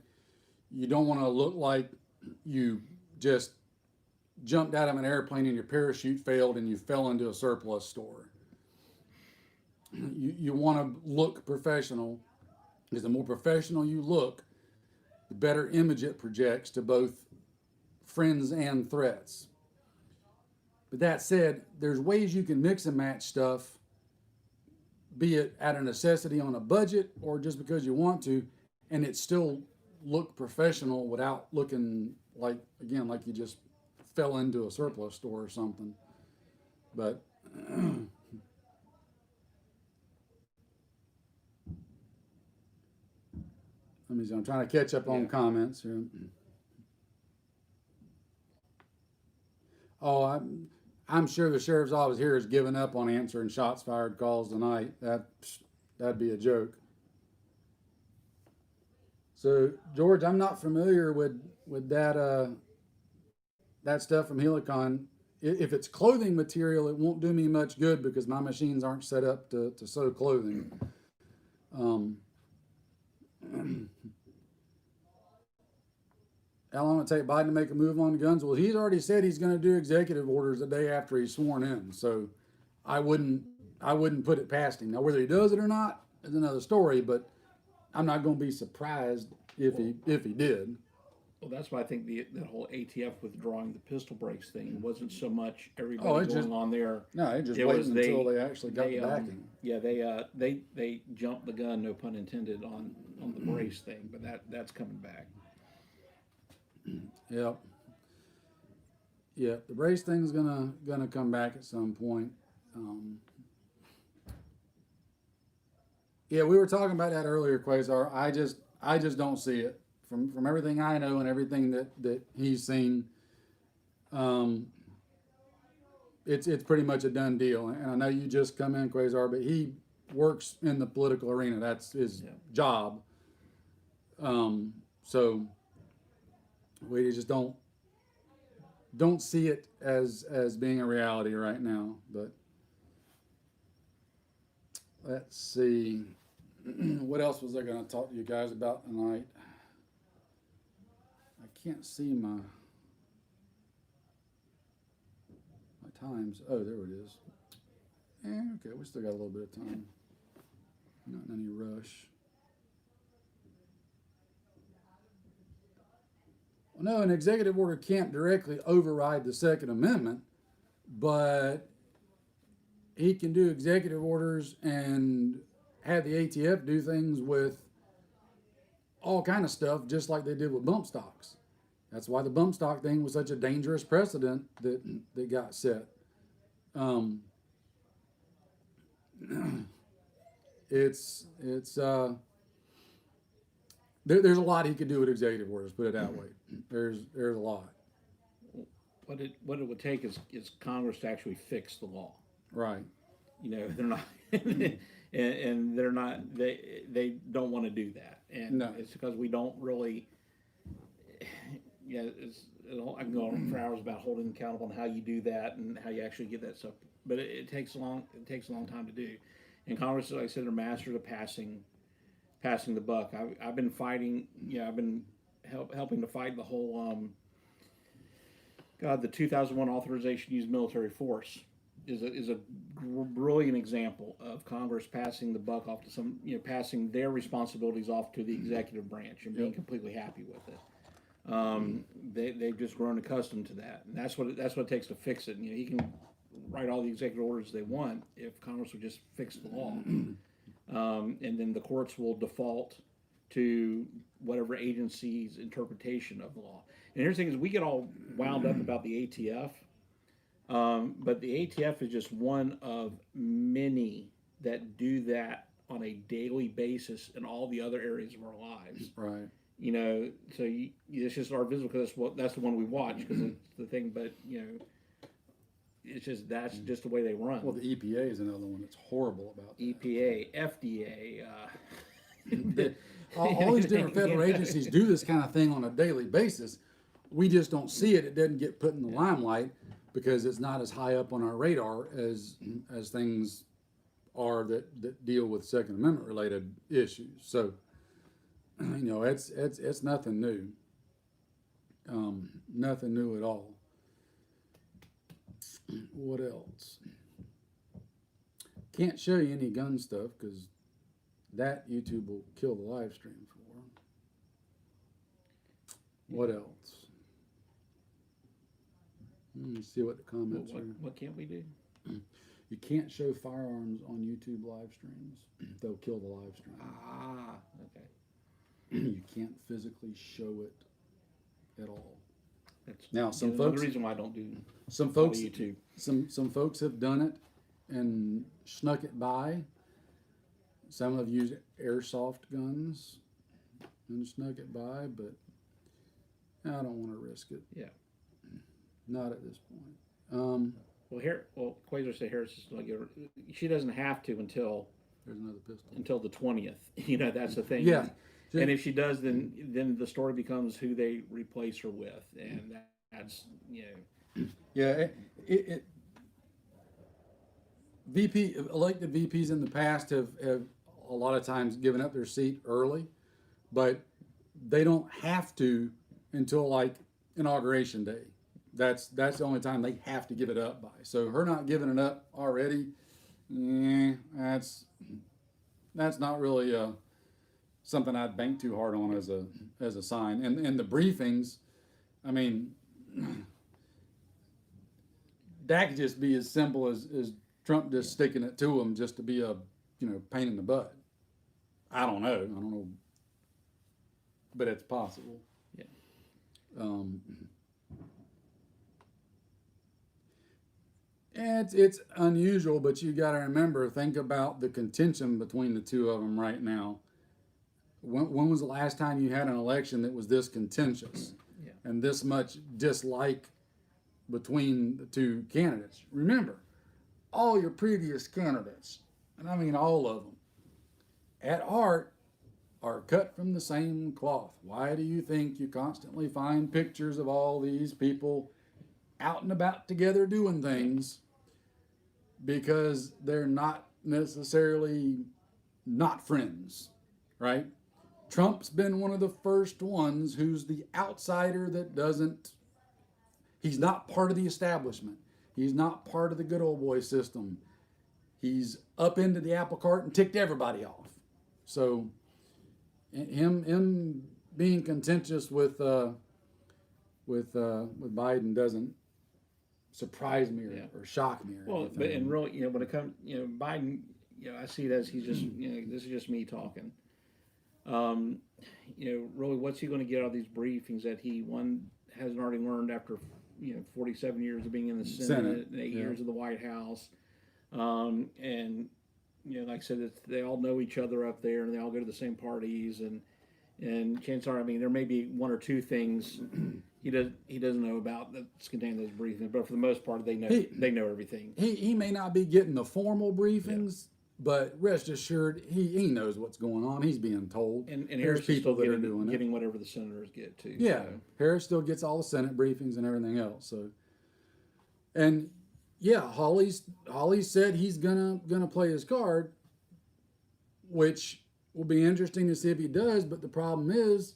You don't want to look like you just jumped out of an airplane and your parachute failed and you fell into a surplus store. You want to look professional, because the more professional you look, the better image it projects to both friends and threats. But that said, there's ways you can mix and match stuff, be it out of necessity on a budget or just because you want to, and it still look professional without looking like, again, like you just fell into a surplus store or something. But let me see, I'm trying to catch up on comments here. Oh, I'm sure the sheriff's office here has given up on answering shots fired calls tonight. That'd be a joke. So, George, I'm not familiar with that that stuff from Helicon. If it's clothing material, it won't do me much good because my machines aren't set up to sew clothing. How long will it take Biden to make a move on guns? Well, he's already said he's going to do executive orders the day after he's sworn in. So I wouldn't put it past him. Now, whether he does it or not is another story, but I'm not going to be surprised if he did. Well, that's why I think that whole ATF withdrawing the pistol brakes thing wasn't so much everybody going on there. No, it just waited until they actually got the backing. Yeah, they jumped the gun, no pun intended, on the brace thing, but that's coming back. Yep. The brace thing's gonna come back at some point. We were talking about that earlier, Quasar. I just don't see it from everything I know and everything that he's seen. It's pretty much a done deal. And I know you just come in, Quasar, but he works in the political arena. That's his job. So we just don't see it as being a reality right now. But let's see, what else was I going to talk to you guys about tonight? I can't see my times. Oh, there it is. Okay, we still got a little bit of time. Not in any rush. No, an executive order can't directly override the Second Amendment, but he can do executive orders and have the ATF do things with all kind of stuff, just like they did with bump stocks. That's why the bump stock thing was such a dangerous precedent that got set. There's a lot he could do with executive orders, put it that way. There's a lot. What it would take is Congress to actually fix the law. Right. They're not, and they're not. They don't want to do that, and it's because we don't really. I can go on for hours about holding accountable and how you do that and how you actually get that stuff, but it takes a long time to do. And Congress, like I said, are masters of passing the buck. I've been fighting. I've been helping to fight the whole. The 2001 authorization to use military force is a brilliant example of Congress passing the buck off to some, passing their responsibilities off to the executive branch and being completely happy with it. They've just grown accustomed to that, and that's what it takes to fix it. He can write all the executive orders they want if Congress would just fix the law. And then the courts will default to whatever agency's interpretation of the law. And here's the thing: is we get all wound up about the ATF, but the ATF is just one of many that do that on a daily basis in all the other areas of our lives. Right. So it's just our visible because that's the one we watch because it's the thing. But it's just that's just the way they run. Well, the EPA is another one that's horrible about that. EPA, FDA. All these different federal agencies do this kind of thing on a daily basis. We just don't see it. It doesn't get put in the limelight because it's not as high up on our radar as things are that deal with Second Amendment related issues. So, it's nothing new. Nothing new at all. What else? Can't show you any gun stuff because that YouTube will kill the live stream for. What else? Let's see what the comments are. What can't we do? You can't show firearms on YouTube live streams. They'll kill the live stream. Ah, okay. You can't physically show it at all. That's Now, some another folks, reason why I don't do some folks, YouTube. some folks have done it and snuck it by. Some have used airsoft guns and snuck it by, but I don't want to risk it. Yeah. Not at this point. Quasar said Harris is going to give her. She doesn't have to until There's another pistol. the 20th. You know, that's the thing. Yeah. And if she does, then the story becomes who they replace her with, and that's Yeah, elected VPs in the past have a lot of times given up their seat early, but they don't have to until like inauguration day. That's the only time they have to give it up by. So her not giving it up already, that's not really something I'd bank too hard on as a sign. And the briefings, I mean, that could just be as simple as Trump just sticking it to them just to be a pain in the butt. I don't know, but it's possible. Yeah. It's unusual, but you got to remember, think about the contention between the two of them right now. When was the last time you had an election that was this contentious and this much dislike between the two candidates? Remember, all your previous candidates, and I mean all of them, at heart, are cut from the same cloth. Why do you think you constantly find pictures of all these people out and about together doing things? Because they're not necessarily not friends, right? Trump's been one of the first ones who's the outsider that he's not part of the establishment. He's not part of the good old boy system. He's up into the apple cart and ticked everybody off. So him being contentious with Biden doesn't surprise me or shock me. But really, when it comes, Biden, I see it as he's just, this is just me talking. Really, what's he going to get out of these briefings that he hasn't already learned after 47 years of being in the Senate and 8 years of the White House, and like I said, they all know each other up there, and they all go to the same parties, and chances are, there may be one or two things he doesn't know about that's contained in those briefings, but for the most part, they know everything. He may not be getting the formal briefings, but rest assured, he knows what's going on. He's being told. And Harris is still getting whatever the senators get too. Yeah, so. Harris still gets all the Senate briefings and everything else. So, and yeah, Hawley said he's gonna play his card, which will be interesting to see if he does. But the problem is,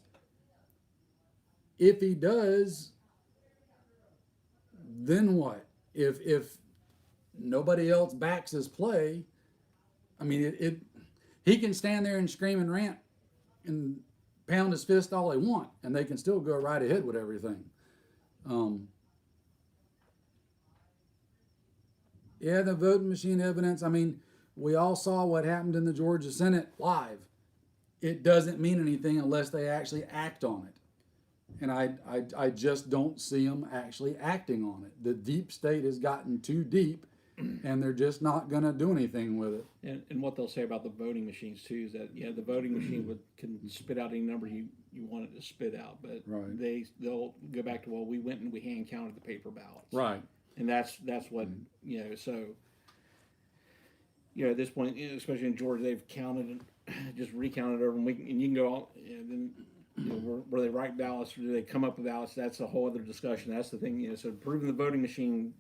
if he does, then what? If nobody else backs his play, he can stand there and scream and rant and pound his fist all they want, and they can still go right ahead with everything. The voting machine evidence. We all saw what happened in the Georgia Senate live. It doesn't mean anything unless they actually act on it. And I just don't see them actually acting on it. The deep state has gotten too deep, and they're just not going to do anything with it. And what they'll say about the voting machines too is that the voting machine can spit out any number you want it to spit out, but right. they'll go back to, we went and we hand counted the paper ballots, right? And that's what So at this point, especially in Georgia, they've counted and just recounted over, and you can go all, then. Where they write ballots, or do they come up with ballots? That's a whole other discussion. That's the thing. So proving the voting machine,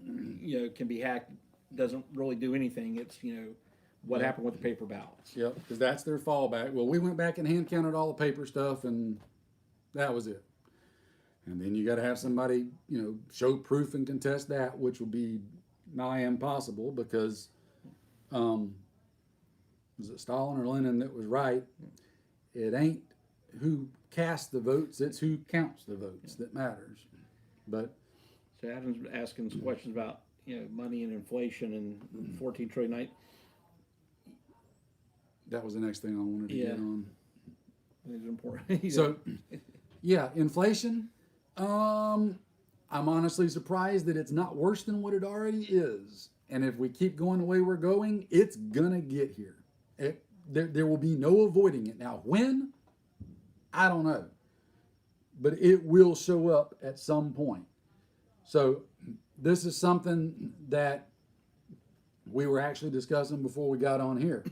can be hacked doesn't really do anything. It's what happened with the paper ballots. Yep, because that's their fallback. Well, we went back and hand counted all the paper stuff, and that was it. And then you got to have somebody, show proof and contest that, which will be nigh impossible because, was it Stalin or Lenin that was right? It ain't who casts the votes, it's who counts the votes that matters. But So Adam's asking some questions about money and inflation and 14 trillion. that was the next thing I wanted to get on. It's important. So, yeah, inflation. I'm honestly surprised that it's not worse than what it already is. And if we keep going the way we're going, it's gonna get here. There will be no avoiding it. Now, when? I don't know. But it will show up at some point. So this is something that we were actually discussing before we got on here.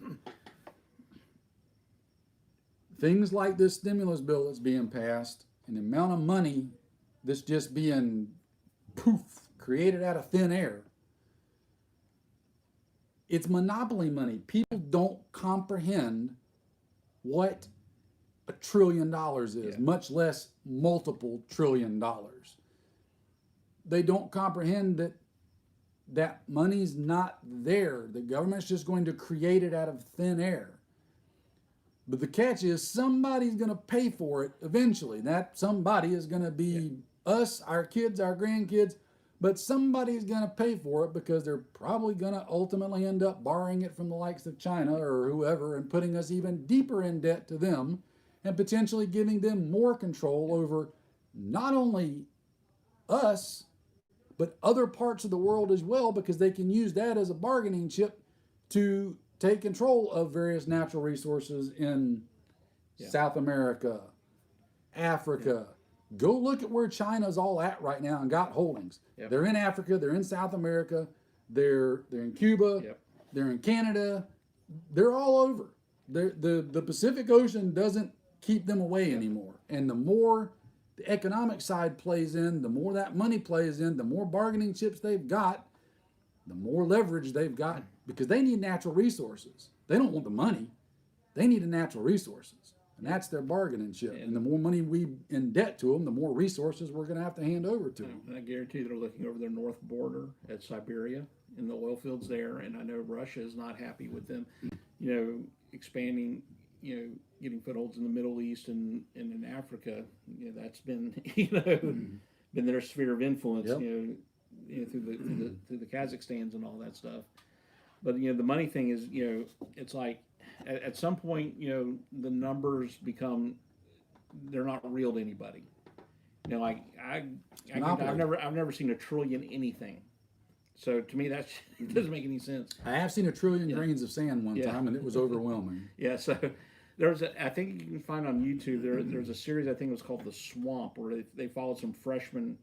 Things like this stimulus bill that's being passed and the amount of money that's just being created out of thin air. It's monopoly money. People don't comprehend what $1 trillion is, much less multiple $1 trillion. They don't comprehend that money's not there. The government's just going to create it out of thin air. But the catch is somebody's going to pay for it eventually. That somebody is going to be us, our kids, our grandkids, but somebody's going to pay for it because they're probably going to ultimately end up borrowing it from the likes of China or whoever and putting us even deeper in debt to them and potentially giving them more control over not only us, but other parts of the world as well, because they can use that as a bargaining chip to take control of various natural resources in South America, Africa. Go look at where China's all at right now and got holdings. They're in Africa, they're in South America, they're in Cuba, they're in Canada, they're all over. The Pacific Ocean doesn't keep them away anymore. And the more the economic side plays in, the more that money plays in, the more bargaining chips they've got, the more leverage they've got, because they need natural resources. They don't want the money. They need the natural resources. And that's their bargaining chip. And the more money we in debt to them, the more resources we're going to have to hand over to them. And I guarantee they're looking over their north border at Siberia in the oil fields there. And I know Russia is not happy with them, expanding, getting footholds in the Middle East and in Africa. That's been, been their sphere of influence, through the Kazakhstans and all that stuff. But the money thing is, it's like at some point, the numbers become, they're not real to anybody. I've never seen $1 trillion anything. So to me, that doesn't make any sense. I have seen 1 trillion grains of sand one time, and it was overwhelming. So I think you can find on YouTube, there's a series, I think it was called The Swamp, where they followed some freshmen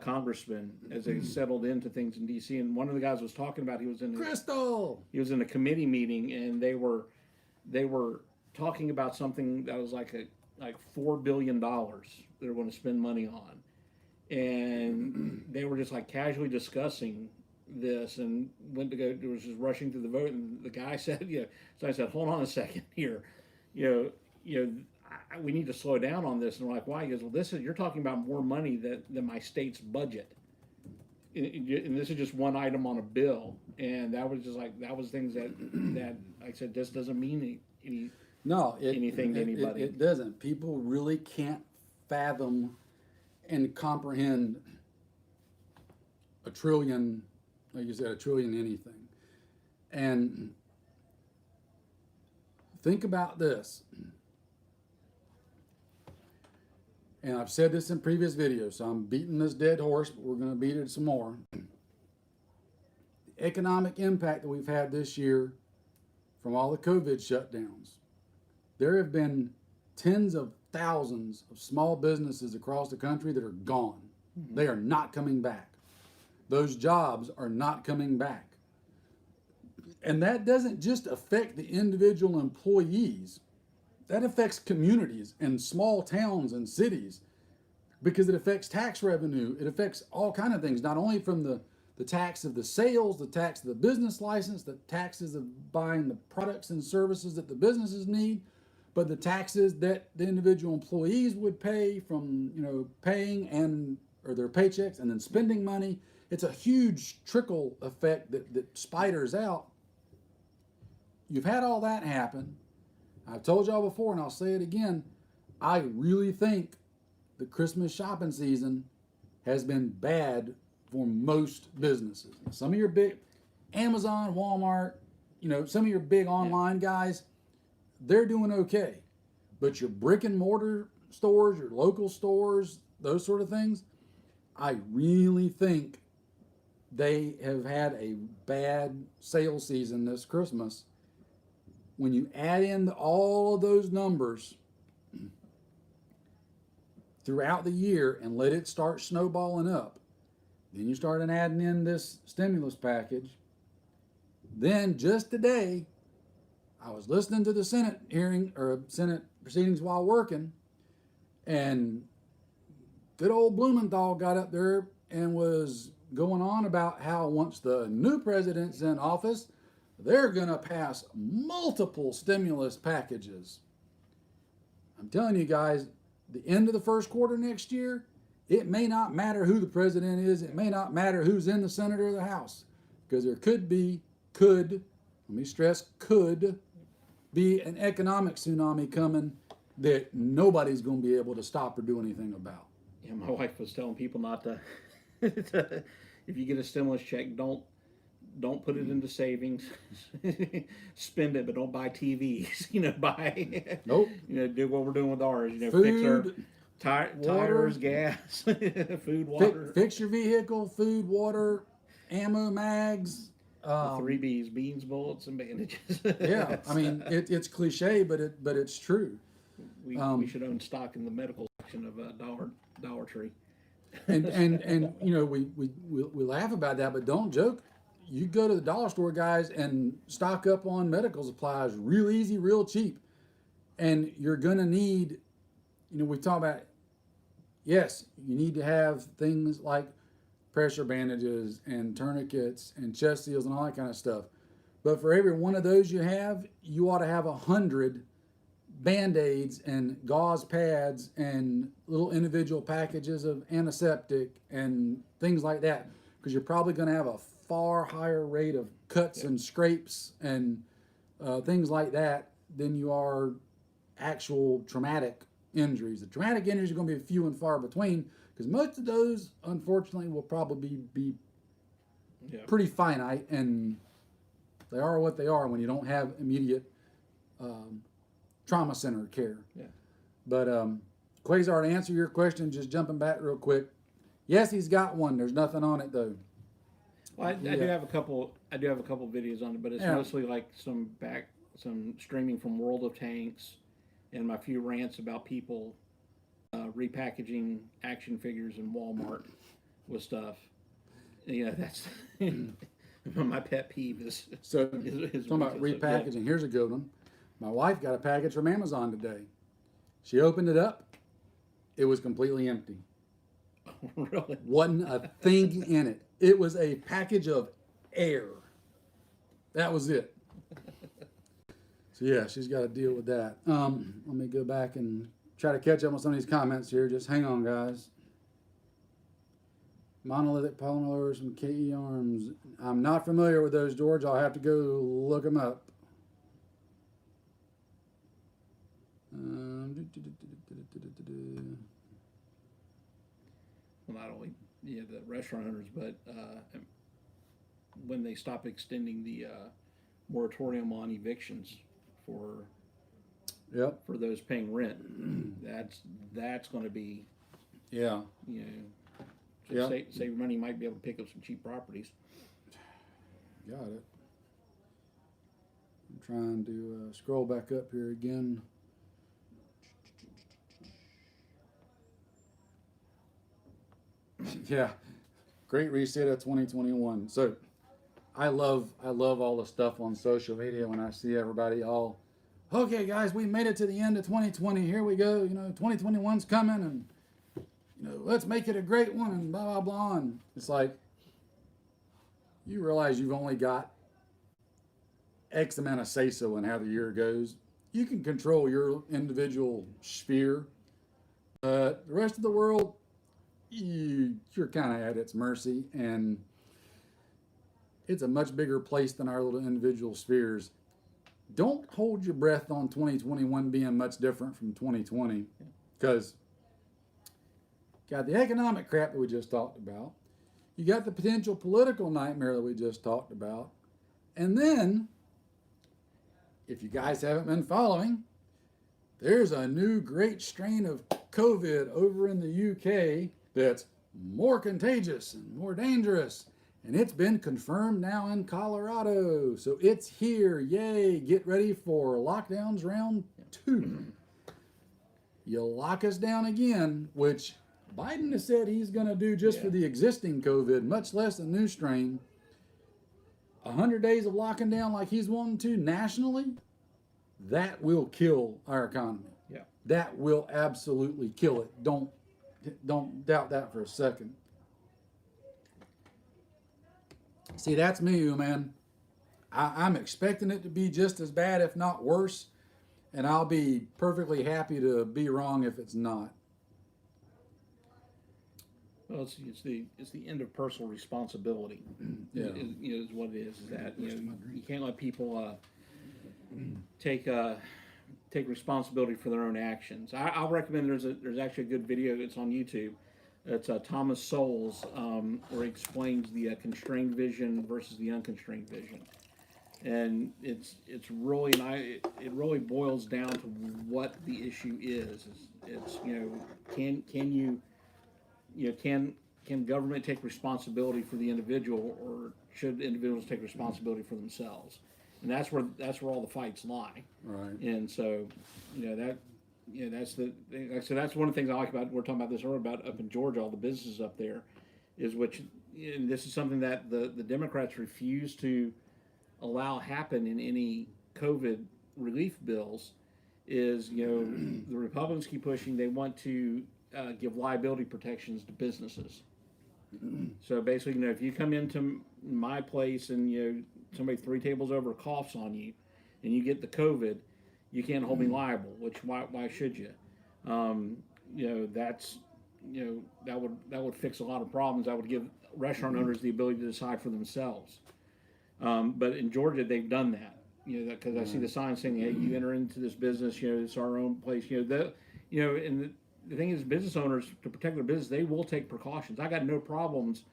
congressmen as they settled into things in D.C. And one of the guys was talking about he was in a committee meeting, and they were talking about something that was like $4 billion they're going to spend money on, and they were just like casually discussing this and went to go. It was just rushing through the vote, and the guy said, So I said, hold on a second here, we need to slow down on this. And we're like, why? He goes, well, you're talking about more money than my state's budget. And this is just one item on a bill. And that was just that was things that like I said, this doesn't mean anything to anybody. It doesn't. People really can't fathom and comprehend $1 trillion, like you said, $1 trillion anything. And think about this. And I've said this in previous videos, so I'm beating this dead horse, but we're going to beat it some more. The economic impact that we've had this year from all the COVID shutdowns, there have been tens of thousands of small businesses across the country that are gone. Mm-hmm. They are not coming back. Those jobs are not coming back. And that doesn't just affect the individual employees. That affects communities and small towns and cities, because it affects tax revenue. It affects all kinds of things, not only from the tax of the sales, the tax of the business license, the taxes of buying the products and services that the businesses need, but the taxes that the individual employees would pay from, paying or their paychecks and then spending money, it's a huge trickle effect that spiders out. You've had all that happen. I've told y'all before, and I'll say it again. I really think the Christmas shopping season has been bad for most businesses. Some of your big Amazon, Walmart, some of your big online guys, they're doing okay. But your brick and mortar stores, your local stores, those sort of things, I really think they have had a bad sales season this Christmas. When you add in all of those numbers throughout the year and let it start snowballing up, then you start adding in this stimulus package. Then just today, I was listening to the Senate hearing or Senate proceedings while working, and good old Blumenthal got up there and was going on about how once the new president's in office, they're going to pass multiple stimulus packages. I'm telling you guys, the end of the first quarter next year, it may not matter who the president is. It may not matter who's in the Senate or the House, because there could be an economic tsunami coming that nobody's going to be able to stop or do anything about. Yeah, my wife was telling people not to, if you get a stimulus check, don't put it into savings. Spend it, but don't buy TVs. Buy. Nope. Do what we're doing with ours. Food, fix our tires, gas, food, water. Fix your vehicle, food, water, ammo, mags. The 3 B's: beans, bullets, and bandages. Yeah, I mean it's cliche, but it's true. We should own stock in the medical section of Dollar Tree. and we laugh about that, but don't joke. You go to the dollar store, guys, and stock up on medical supplies real easy, real cheap. And you're going to need, we talk about, yes, you need to have things like pressure bandages and tourniquets and chest seals and all that kind of stuff. But for every one of those you ought to have 100 Band-Aids and gauze pads and little individual packages of antiseptic and things like that, because you're probably going to have a far higher rate of cuts and scrapes and things like that than you are actual traumatic injuries. The traumatic injuries are going to be few and far between, because most of those, unfortunately, will probably be pretty finite, and they are what they are when you don't have immediate trauma center care. Yeah. But Quasar, to answer your question, just jumping back real quick, yes, he's got one. There's nothing on it though. Well, I do have a couple. I do have a couple videos on it, but it's mostly like some streaming from World of Tanks, and my few rants about people repackaging action figures in Walmart with stuff. That's my pet peeve is. So talking about repackaging. Yeah. Here's a good one. My wife got a package from Amazon today. She opened it up. It was completely empty. Really? Wasn't a thing in it. It was a package of air. That was it. So yeah, she's got to deal with that. Let me go back and try to catch up on some of these comments here. Just hang on, guys. Monolithic polymers from KE Arms. I'm not familiar with those, George. I'll have to go look them up. Well, not only the restaurant owners, but when they stop extending the moratorium on evictions for those paying rent, that's going to be save money. You might be able to pick up some cheap properties. Got it. I'm trying to scroll back up here again. Yeah, great reset of 2021. So I love all the stuff on social media when I see everybody all, okay guys, we made it to the end of 2020. Here we go. 2021's coming, and let's make it a great one, and blah blah blah. And it's like, you realize you've only got X amount of say so in how the year goes. you can control your individual sphere. The rest of the world, you're kind of at its mercy, and it's a much bigger place than our little individual spheres. Don't hold your breath on 2021 being much different from 2020, because got the economic crap that we just talked about. You got the potential political nightmare that we just talked about. And then, if you guys haven't been following, there's a new great strain of COVID over in the UK that's more contagious and more dangerous. And it's been confirmed now in Colorado. So it's here. Yay. Get ready for lockdowns round 2. You lock us down again, which Biden has said he's going to do just for the existing COVID, much less a new strain. 100 days of locking down like he's wanting to nationally, that will kill our economy. Yeah. That will absolutely kill it. Don't doubt that for a second. See, that's me, man. I'm expecting it to be just as bad, if not worse, and I'll be perfectly happy to be wrong if it's not. Well, it's the end of personal responsibility. Yeah. Is what it is. Is that you can't let people take responsibility for their own actions. I'll recommend there's actually a good video. It's on YouTube. It's Thomas Sowell's where he explains the constrained vision versus the unconstrained vision, and it's really it really boils down to what the issue is. It's can government take responsibility for the individual, or should individuals take responsibility for themselves? And that's where all the fights lie. Right. And so, that's the thing. So that's one of the things I like about, we're talking about this earlier about up in Georgia, all the businesses up there, and this is something that the Democrats refuse to allow happen in any COVID relief bills. Is the Republicans keep pushing, they want to give liability protections to businesses. So basically, if you come into my place and somebody 3 tables over coughs on you, and you get the COVID, you can't hold me liable. Which why should you? That would fix a lot of problems. That would give restaurant owners the ability to decide for themselves. But in Georgia, they've done that. Because I see the sign saying, "Hey, you enter into this business. It's our own place." And the thing is, business owners, to protect their business, they will take precautions. I got no problems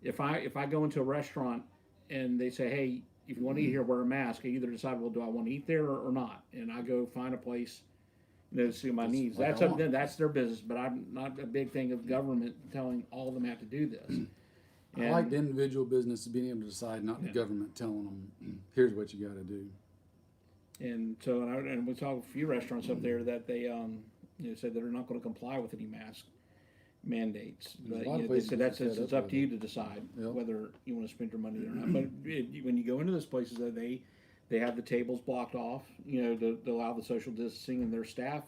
if I go into a restaurant and they say, "Hey, if you want to eat here, wear a mask." I either decide, well, do I want to eat there or not? And I go find a place, to suit my needs. That's up to them. That's their business. But I'm not a big thing of government telling all of them have to do this. I like the individual business being able to decide, not the government telling them, "Here's what you got to do." And so, and we saw a few restaurants up there that they said that they're not going to comply with any mask mandates. But they said it's up to you to decide whether you want to spend your money or not. But when you go into those places, they have the tables blocked off, to allow the social distancing, and their staff,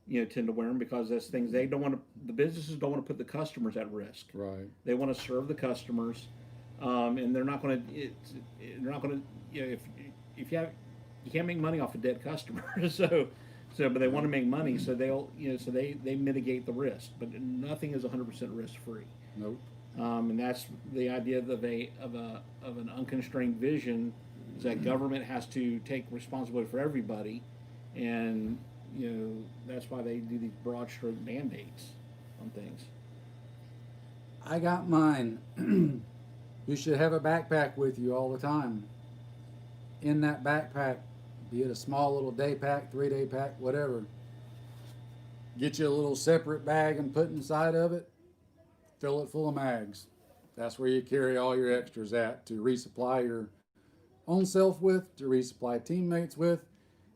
tend to wear them because that's things the businesses don't want to put the customers at risk. Right. They want to serve the customers, and they're not going to. They're not going to. If you can't make money off a dead customer, but they want to make money, so they'll they mitigate the risk, but nothing is 100% risk free. Nope. And that's the idea of an unconstrained vision, is that government has to take responsibility for everybody, and that's why they do these broad stroke mandates on things. I got mine. You should have a backpack with you all the time. In that backpack, be it a small little day pack, 3-day pack, whatever, get you a little separate bag and put inside of it, fill it full of mags. That's where you carry all your extras at, to resupply your own self with, to resupply teammates with,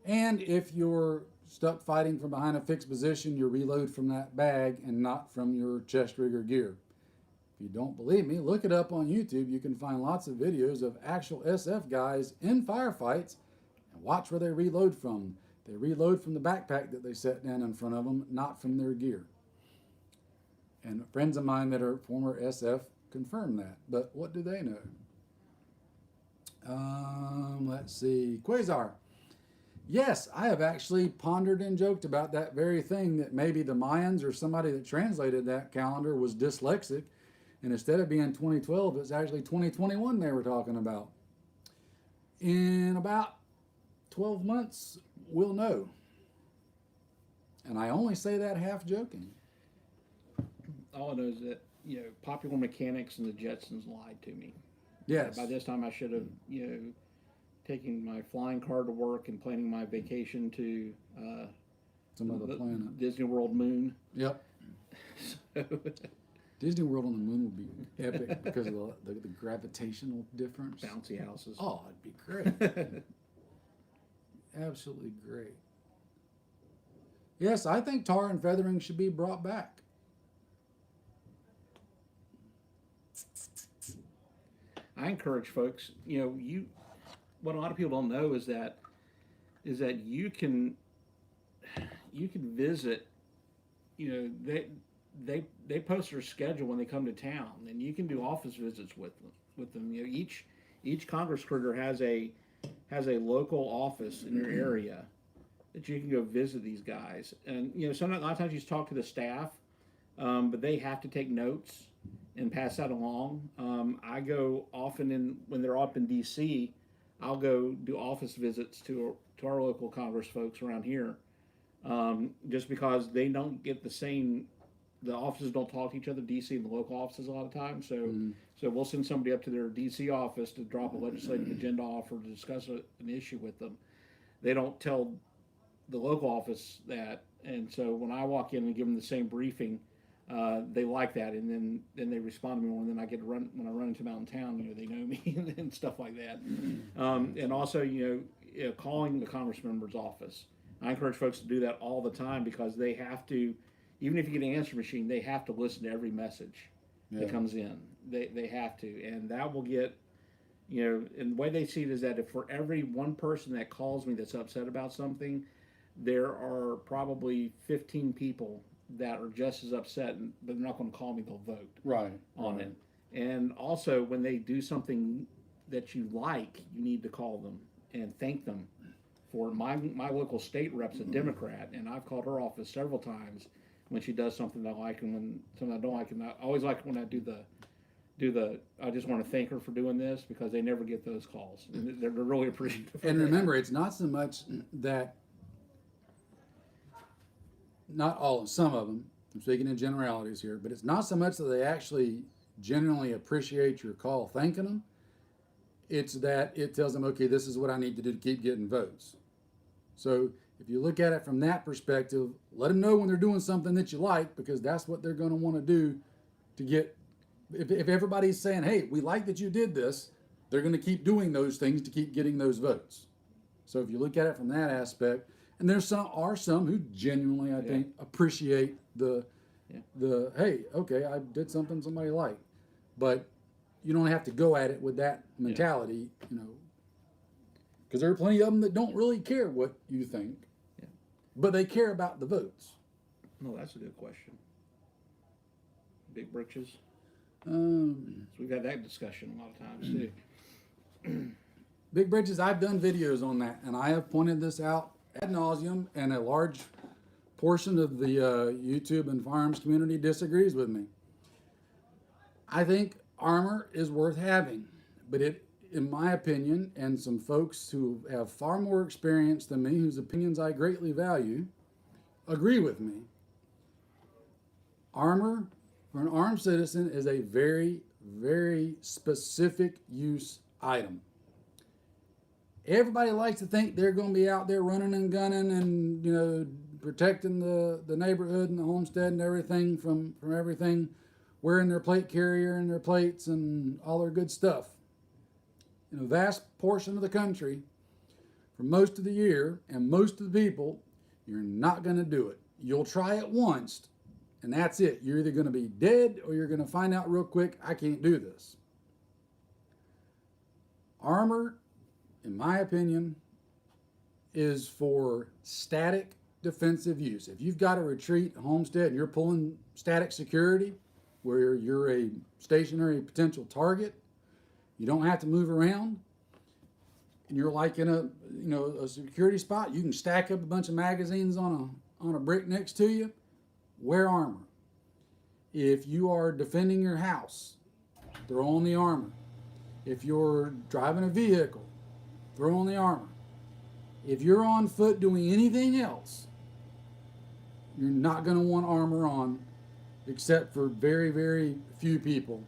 and if you're stuck fighting from behind a fixed position, you reload from that bag and not from your chest rigger gear. If you don't believe me, look it up on YouTube. You can find lots of videos of actual SF guys in firefights, and watch where they reload from. They reload from the backpack that they set down in front of them, not from their gear. And friends of mine that are former SF confirm that. But what do they know? Let's see. Quasar. Yes, I have actually pondered and joked about that very thing, that maybe the Mayans or somebody that translated that calendar was dyslexic, and instead of being 2012, it's actually 2021 they were talking about. In about 12 months, we'll know. And I only say that half joking. All I know is that, Popular Mechanics and the Jetsons lied to me. Yes. By this time, I should have, taken my flying car to work and planning my vacation to Some other the planet. Disney World moon. Yep. So, Disney World on the moon would be epic because of the gravitational difference. bouncy houses. Oh, it'd be great. Absolutely great. Yes, I think tar and feathering should be brought back. I encourage folks, what a lot of people don't know is that you can visit, they post their schedule when they come to town, and you can do office visits with them. Each Congress critter has a local office in your area that you can go visit these guys. And a lot of times you just talk to the staff, but they have to take notes and pass that along. I go often when they're up in D.C., I'll go do office visits to our local Congress folks around here, just because they don't get the offices don't talk to each other, D.C. and the local offices a lot of times. So we'll send somebody up to their D.C. office to drop a legislative agenda off or to discuss an issue with them. They don't tell the local office that, and so when I walk in and give them the same briefing, they like that, and then they respond to me more. And then I get to run when I run into Mountain Town. They know me and stuff like that. And also, calling the Congress member's office. I encourage folks to do that all the time, because they have to, even if you get an answer machine, they have to listen to every message that comes in. They have to, and that will get, and the way they see it is that if for every one person that calls me that's upset about something, there are probably 15 people that are just as upset, but they're not going to call me. They'll vote on it. And also, when they do something that you like, you need to call them and thank them for it. My local state rep's a Democrat, and I've called her office several times when she does something I like, and when something I don't like. And I always like when I do the I just want to thank her for doing this, because they never get those calls. And they're really appreciative. And remember, it's not so much that, not all, some of them, I'm speaking in generalities here, but it's not so much that they actually genuinely appreciate your call thanking them. It's that it tells them, okay, this is what I need to do to keep getting votes. So if you look at it from that perspective, let them know when they're doing something that you like, because that's what they're going to want to do to get, if everybody's saying, hey, we like that you did this, they're going to keep doing those things to keep getting those votes. So if you look at it from that aspect, and there are some who genuinely, I think, appreciate the hey, okay, I did something somebody liked. But you don't have to go at it with that mentality, because there are plenty of them that don't really care what you think, but they care about the votes. No, that's a good question. Big britches. So we've had that discussion a lot of times too. Big bridges, I've done videos on that, and I have pointed this out ad nauseum, and a large portion of the YouTube and firearms community disagrees with me. I think armor is worth having, but it, in my opinion, and some folks who have far more experience than me, whose opinions I greatly value, agree with me. Armor for an armed citizen is a very, very specific use item. Everybody likes to think they're going to be out there running and gunning and, protecting the neighborhood and the homestead and everything from everything, wearing their plate carrier and their plates and all their good stuff. In a vast portion of the country, for most of the year and most of the people, you're not going to do it. You'll try it once, and that's it. You're either going to be dead or you're going to find out real quick, I can't do this. Armor, in my opinion, is for static defensive use. If you've got a retreat, a homestead, and you're pulling static security, where you're a stationary potential target, you don't have to move around, and you're like in a security spot, you can stack up a bunch of magazines on a brick next to you. Wear armor. If you are defending your house, throw on the armor. If you're driving a vehicle, throw on the armor. If you're on foot doing anything else, you're not going to want armor on, except for very, very few people,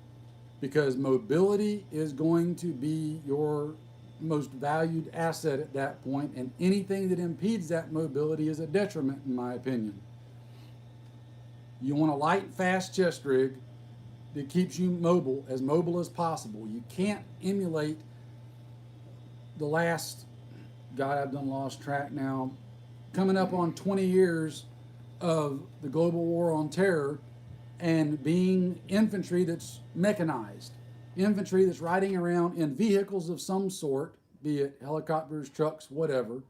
because mobility is going to be your most valued asset at that point, and anything that impedes that mobility is a detriment, in my opinion. You want a light, fast chest rig that keeps you mobile as possible. You can't emulate the last, God, I've done lost track now, coming up on 20 years of the global war on terror and being infantry that's mechanized, infantry that's riding around in vehicles of some sort, be it helicopters, trucks, whatever,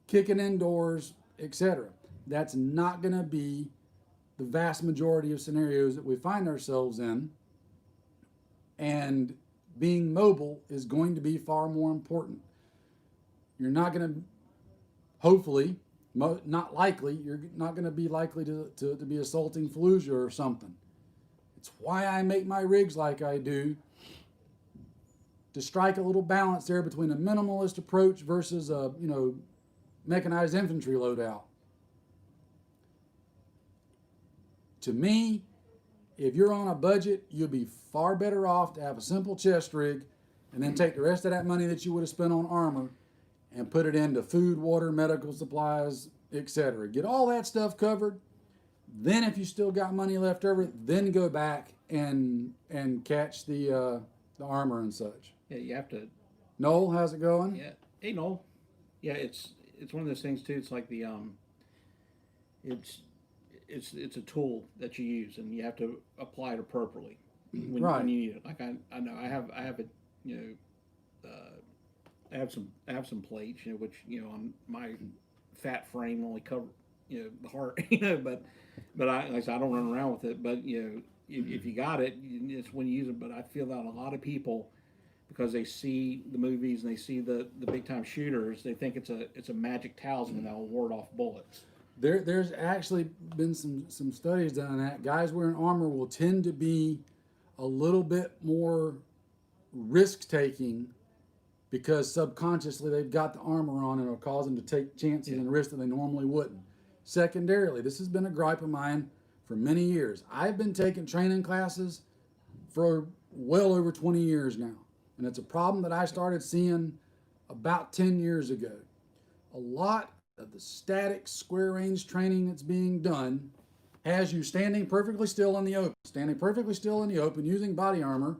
kicking in doors, etc. That's not going to be the vast majority of scenarios that we find ourselves in, and being mobile is going to be far more important. You're not going to, hopefully, not likely, you're not going to be likely to be assaulting Fallujah or something. It's why I make my rigs like I do, to strike a little balance there between a minimalist approach versus a mechanized infantry loadout. To me, if you're on a budget, you'll be far better off to have a simple chest rig and then take the rest of that money that you would have spent on armor and put it into food, water, medical supplies, etc. Get all that stuff covered. Then if you still got money left over, then go back and catch the armor and such. Yeah, you have to. Noel, how's it going? Yeah, hey Noel. Yeah, it's one of those things too. It's like the it's a tool that you use, and you have to apply it appropriately when you need it. Like I know I have a I have some plates, which on my fat frame only cover the heart, but I like I said, I don't run around with it. But if you got it, it's when you use it. But I feel that a lot of people, because they see the movies and they see the big time shooters, they think it's a magic talisman that will ward off bullets. There's actually been some studies done on that. Guys wearing armor will tend to be a little bit more risk taking, because subconsciously they've got the armor on and it'll cause them to take chances and risks that they normally wouldn't. Secondarily, this has been a gripe of mine for many years. I've been taking training classes for well over 20 years now, and it's a problem that I started seeing about 10 years ago. A lot of the static square range training that's being done has you standing perfectly still in the open. Standing perfectly still in the open using body armor,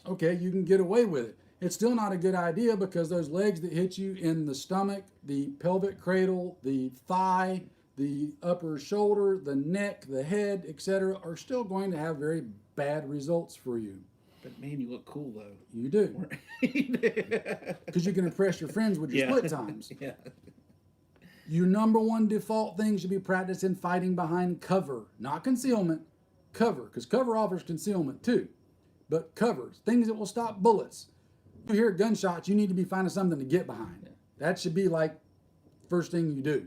okay, you can get away with it. It's still not a good idea, because those legs that hit you in the stomach, the pelvic cradle, the thigh, the upper shoulder, the neck, the head, etc., are still going to have very bad results for you. But man, you look cool though. You do. Because you can impress your friends with your split times. Yeah. Your number one default thing should be practicing fighting behind cover, not concealment. Cover, because cover offers concealment too. But covers, things that will stop bullets. You hear gunshots, you need to be finding something to get behind. Yeah. That should be like first thing you do.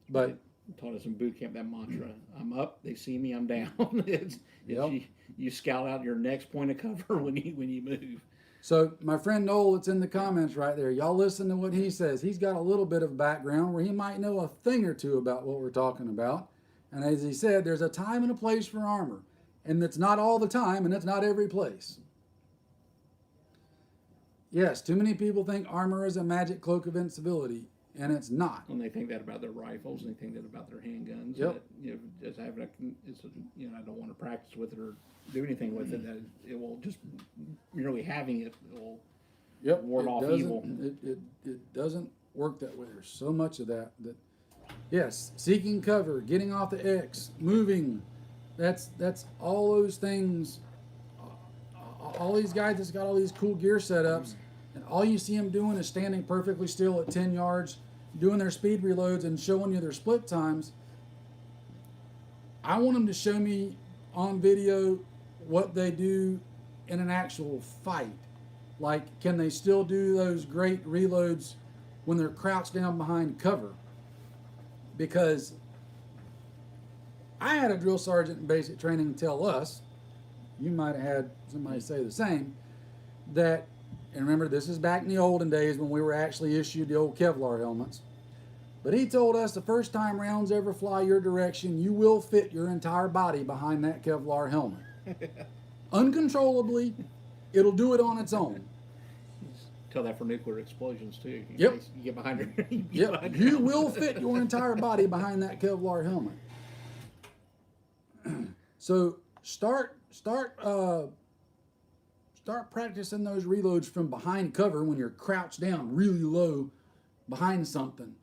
But taught us in boot camp that mantra: I'm up, they see me, I'm down. it's Yep. you scout out your next point of cover when you move. so my friend Noel, it's in the comments right there. Y'all listen to what he says. He's got a little bit of background where he might know a thing or two about what we're talking about. And as he said, there's a time and a place for armor. And it's not all the time, and it's not every place. Yes, too many people think armor is a magic cloak of invincibility, and it's not. And they think that about their rifles, and they think that about their handguns. Yep. That, just having I don't want to practice with it or do anything with it. That it will just merely having it will ward off evil. It doesn't work that way. There's so much of that. Yes, seeking cover, getting off the X, moving. That's all those things. All these guys that's got all these cool gear setups, and all you see them doing is standing perfectly still at 10 yards, doing their speed reloads and showing you their split times. I want them to show me on video what they do in an actual fight. Like, can they still do those great reloads when they're crouched down behind cover? Because I had a drill sergeant in basic training tell us, you might have had somebody say the same, that, and remember, this is back in the olden days when we were actually issued the old Kevlar helmets. But he told us the first time rounds ever fly your direction, you will fit your entire body behind that Kevlar helmet. Uncontrollably, it'll do it on its own. Tell that for nuclear explosions too. In Yep. case you get behind her. Yep, you will fit your entire body behind that Kevlar helmet. So start practicing those reloads from behind cover when you're crouched down really low behind something.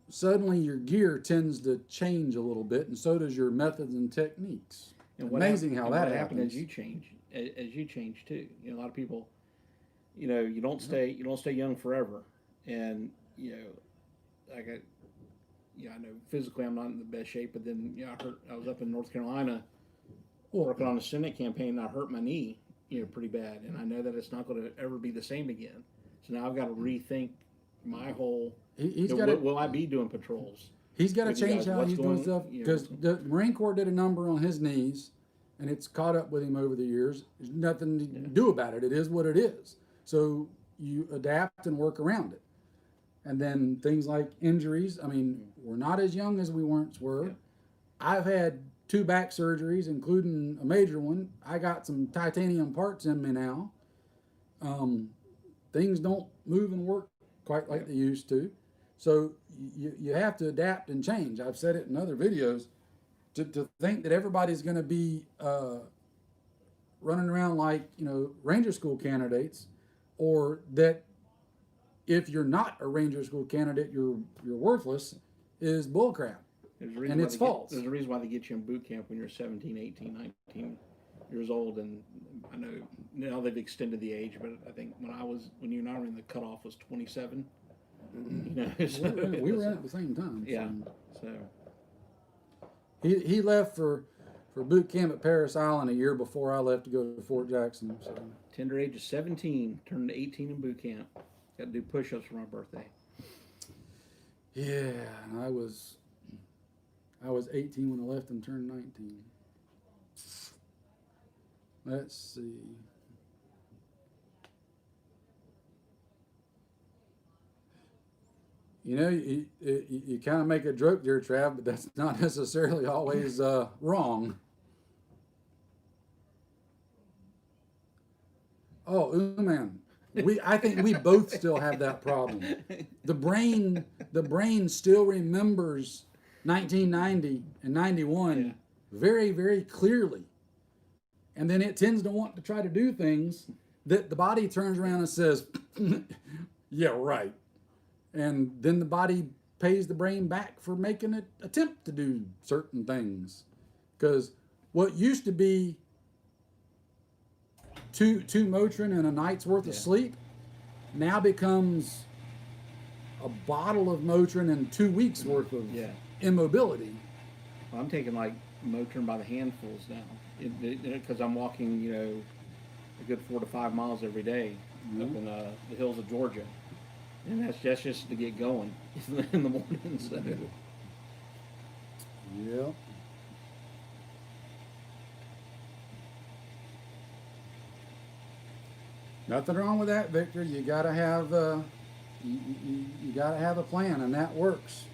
Suddenly your gear tends to change a little bit, and so does your methods and techniques. And Amazing how that what happens. as you change too. You know, a lot of people, you know, you don't stay young forever, and you know, like I know physically I'm not in the best shape, but then I was up in North Carolina working on a Senate campaign, and I hurt my knee, pretty bad, and I know that it's not going to ever be the same again. So now I've got to rethink my whole. Will I be doing patrols? He's got to change how he's doing stuff, because the Marine Corps did a number on his knees, and it's caught up with him over the years. There's nothing to do about it. It is what it is. So you adapt and work around it. And then things like injuries. I mean, we're not as young as we once were. Yeah. I've had 2 back surgeries, including a major one. I got some titanium parts in me now. Things don't move and work quite like they used to. So you have to adapt and change. I've said it in other videos. To think that everybody's going to be running around like, Ranger School candidates, or that if you're not a Ranger School candidate, you're worthless, is bullcrap. And it's false. There's a reason why they get you in boot camp when you're 17, 18, 19 years old. And I know now they've extended the age, but I think when you and I were in, the cutoff was 27. So we were in at the same time. Yeah. So he left for boot camp at Parris Island a year before I left to go to Fort Jackson. So tender age of 17, turned 18 in boot camp. Got to do push-ups for my birthday. Yeah, and I was 18 when I left and turned 19. Let's see. You kind of make a joke there, Trav, but that's not necessarily always wrong. Oh, man. I think we both still have that problem. The brain still remembers 1990 and 91 very, very clearly. And then it tends to want to try to do things that the body turns around and says, yeah, right. And then the body pays the brain back for making it attempt to do certain things. Because what used to be two Motrin and a night's worth of sleep now becomes a bottle of Motrin and 2 weeks worth of immobility. Well, I'm taking like Motrin by the handfuls now, because I'm walking, a good 4 to 5 miles every day up in the hills of Georgia, and that's just to get going in the morning. So. Yeah. Nothing wrong with that, Victor. You gotta have you gotta have a plan, and that works.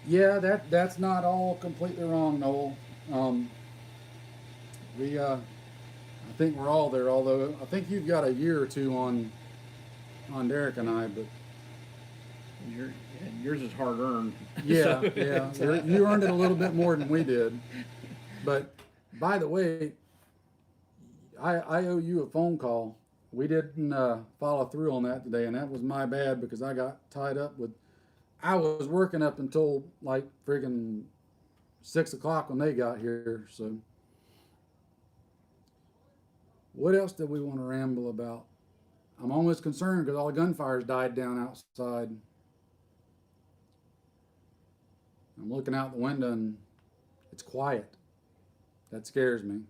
Yeah, that's not all completely wrong, Noel. I think we're all there. Although I think you've got a year or two on Derek and I, but. Yours is hard earned. Yeah, you earned it a little bit more than we did. But by the way, I owe you a phone call. We didn't follow through on that today, and that was my bad because I got tied up with. I was working up until like friggin' 6 o'clock when they got here. So, what else did we want to ramble about? I'm almost concerned because all the gunfires died down outside. I'm looking out the window and it's quiet. That scares me.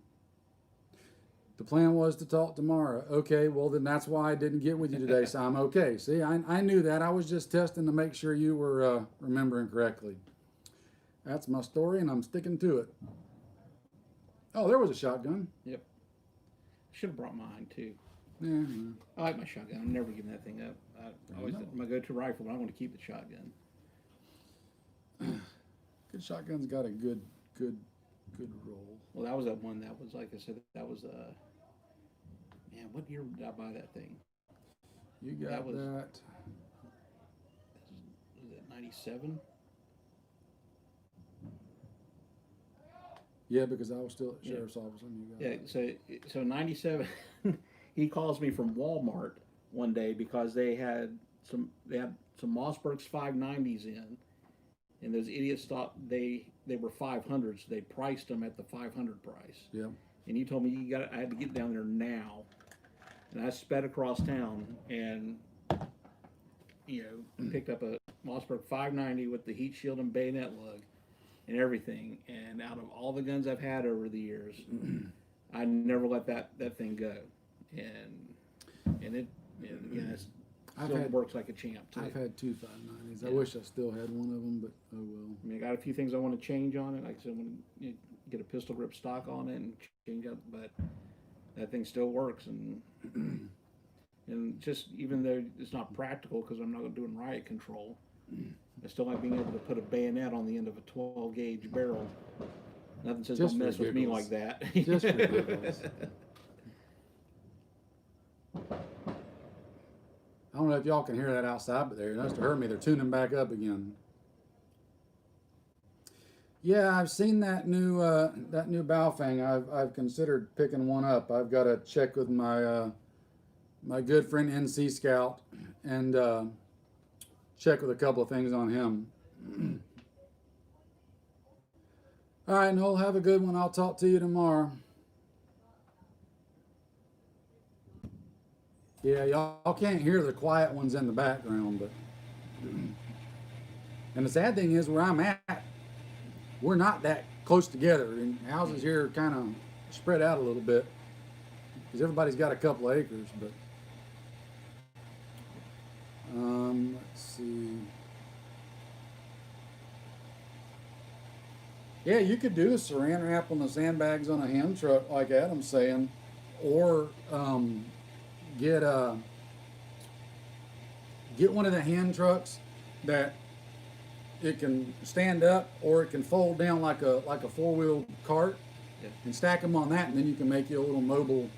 The plan was to talk tomorrow. Okay, well then that's why I didn't get with you today, so I'm okay. See, I knew that. I was just testing to make sure you were remembering correctly. That's my story, and I'm sticking to it. Oh, there was a shotgun. Yep. Should have brought mine too. Yeah. I like my shotgun. I'm never giving that thing up. I always my go-to rifle, but I want to keep the shotgun. Good shotgun's got a good roll. Well, that was that one. That was, like I said, that was man. What year did I buy that thing? You got that. Was it 97? Yeah, because I was still at sheriff's office when you got that. So 97. He calls me from Walmart one day because they had some Mossberg's 590s in, and those idiots thought they were 500s. So they priced them at the 500 price. Yeah. And he told me I had to get down there now, and I sped across town and picked up a Mossberg 590 with the heat shield and bayonet lug and everything. And out of all the guns I've had over the years, I never let that thing go. And it still works like a champ too. I've had two 590s. I wish I still had one of them, but oh well. I mean, I got a few things I want to change on it. Like I said, I want to get a pistol grip stock on it and change up, but that thing still works. And just even though it's not practical because I'm not doing riot control, I still like being able to put a bayonet on the end of a 12 gauge barrel. Nothing says don't mess with me like that. Just ridiculous. I don't know if y'all can hear that outside, but they must have heard me. They're tuning back up again. Yeah, I've seen that new Baofeng. I've considered picking one up. I've got to check with my my good friend NC Scout and check with a couple of things on him. All right, Noel, have a good one. I'll talk to you tomorrow. Yeah, y'all can't hear the quiet ones in the background, but and the sad thing is where I'm at, we're not that close together, and houses here are kind of spread out a little bit because everybody's got a couple of acres. But let's see. Yeah, you could do a saran wrap on the sandbags on a hand truck like Adam's saying, or get one of the hand trucks that it can stand up or it can fold down like a four-wheel cart, and stack them on that, and then you can make you a little mobile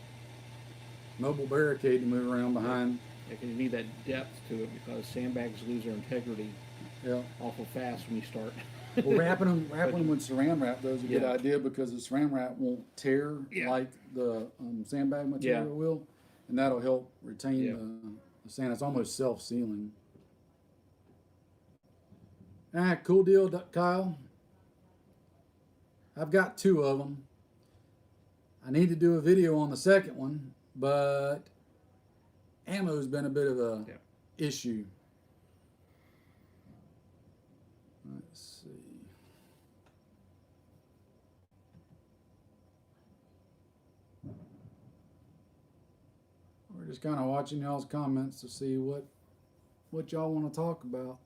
barricade to move around behind. Yeah, because you need that depth to it because sandbags lose their integrity awful fast when you start. Well, wrapping them with saran wrap though is a good idea because the saran wrap won't tear like the sandbag material will, and that'll help retain the sand. It's almost self-sealing. Cool deal, Kyle. I've got two of them. I need to do a video on the second one, but ammo's been a bit of a issue. Let's see. We're just kind of watching y'all's comments to see what y'all want to talk about.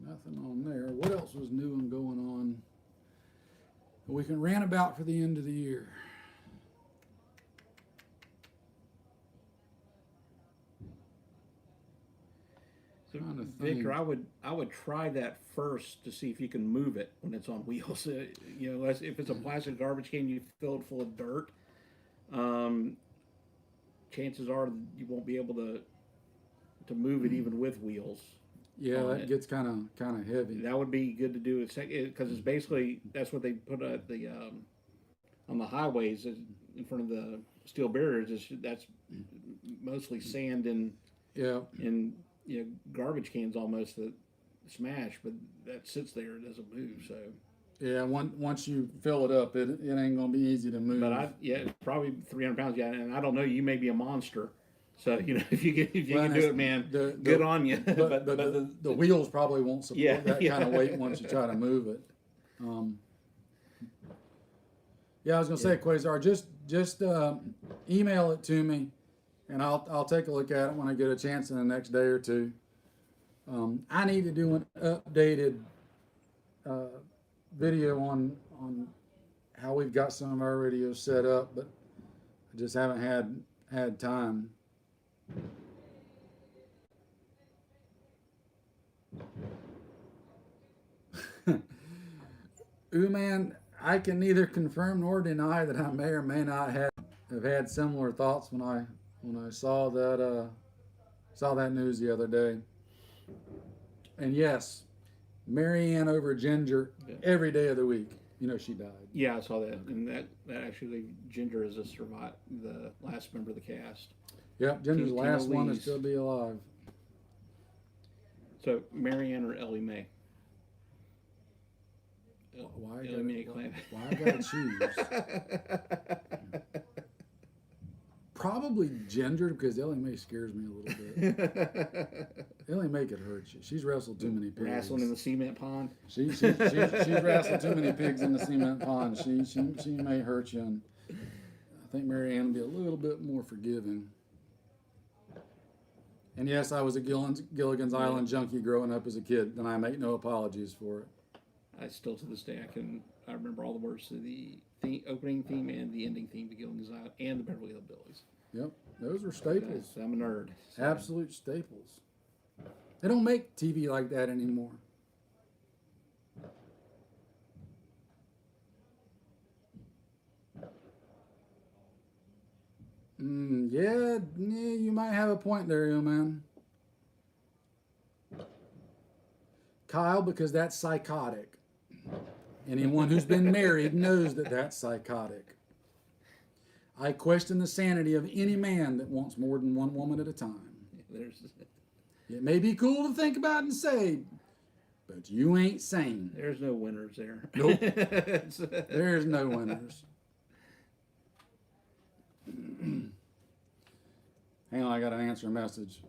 Nothing on there. What else was new and going on we can rant about for the end of the year? So, Victor, I would try that first to see if you can move it when it's on wheels. You know, if it's a plastic garbage can, you fill it full of dirt. Chances are you won't be able to move it even with wheels. Yeah, that gets kind of heavy. That would be good to do because it's basically that's what they put at the on the highways in front of the steel barriers. That's mostly sand and garbage cans almost that smash, but that sits there, it doesn't move. So Yeah, once you fill it up, it ain't gonna be easy to move. But it's probably 300 pounds. Yeah, and I don't know. You may be a monster. So if you can do it, man, good on you. But the wheels probably won't support that kind of weight once you try to move it. Yeah, I was gonna say, Quasar, just email it to me, and I'll take a look at it when I get a chance in the next day or two. I need to do an updated video on how we've got some of our radios set up, but I just haven't had time. Ooh, man, I can neither confirm nor deny that I may or may not have had similar thoughts when I saw that news the other day. And yes, Marianne over Ginger every day of the week. You know she died. Yeah, I saw that, and that actually Ginger is the last member of the cast. Yep, Ginger's the last one to Lee's. still be alive. So Marianne or Ellie Mae? Why Ellie Mae Clan. Why I gotta choose? Probably Ginger, because Ellie Mae scares me a little bit. Ellie Mae could hurt you. She's wrestled too many pigs. Wrestling in the cement pond. She's wrestled too many pigs in the cement pond. She may hurt you. And I think Marianne will be a little bit more forgiving. And yes, I was a Gilligan's Island junkie growing up as a kid, and I make no apologies for it. I still to this day I remember all the words to the opening theme and the ending theme to Gilligan's Island and the Beverly Hillbillies. Yep, those were staples. Yes, I'm a nerd. So. Absolute staples. They don't make TV like that anymore. Yeah, you might have a point there, young man. Kyle, because that's psychotic. Anyone who's been married knows that that's psychotic. I question the sanity of any man that wants more than one woman at a time. It may be cool to think about and say, but you ain't sane. There's no winners there. Nope. There's no winners. Hang on, I got to answer a message.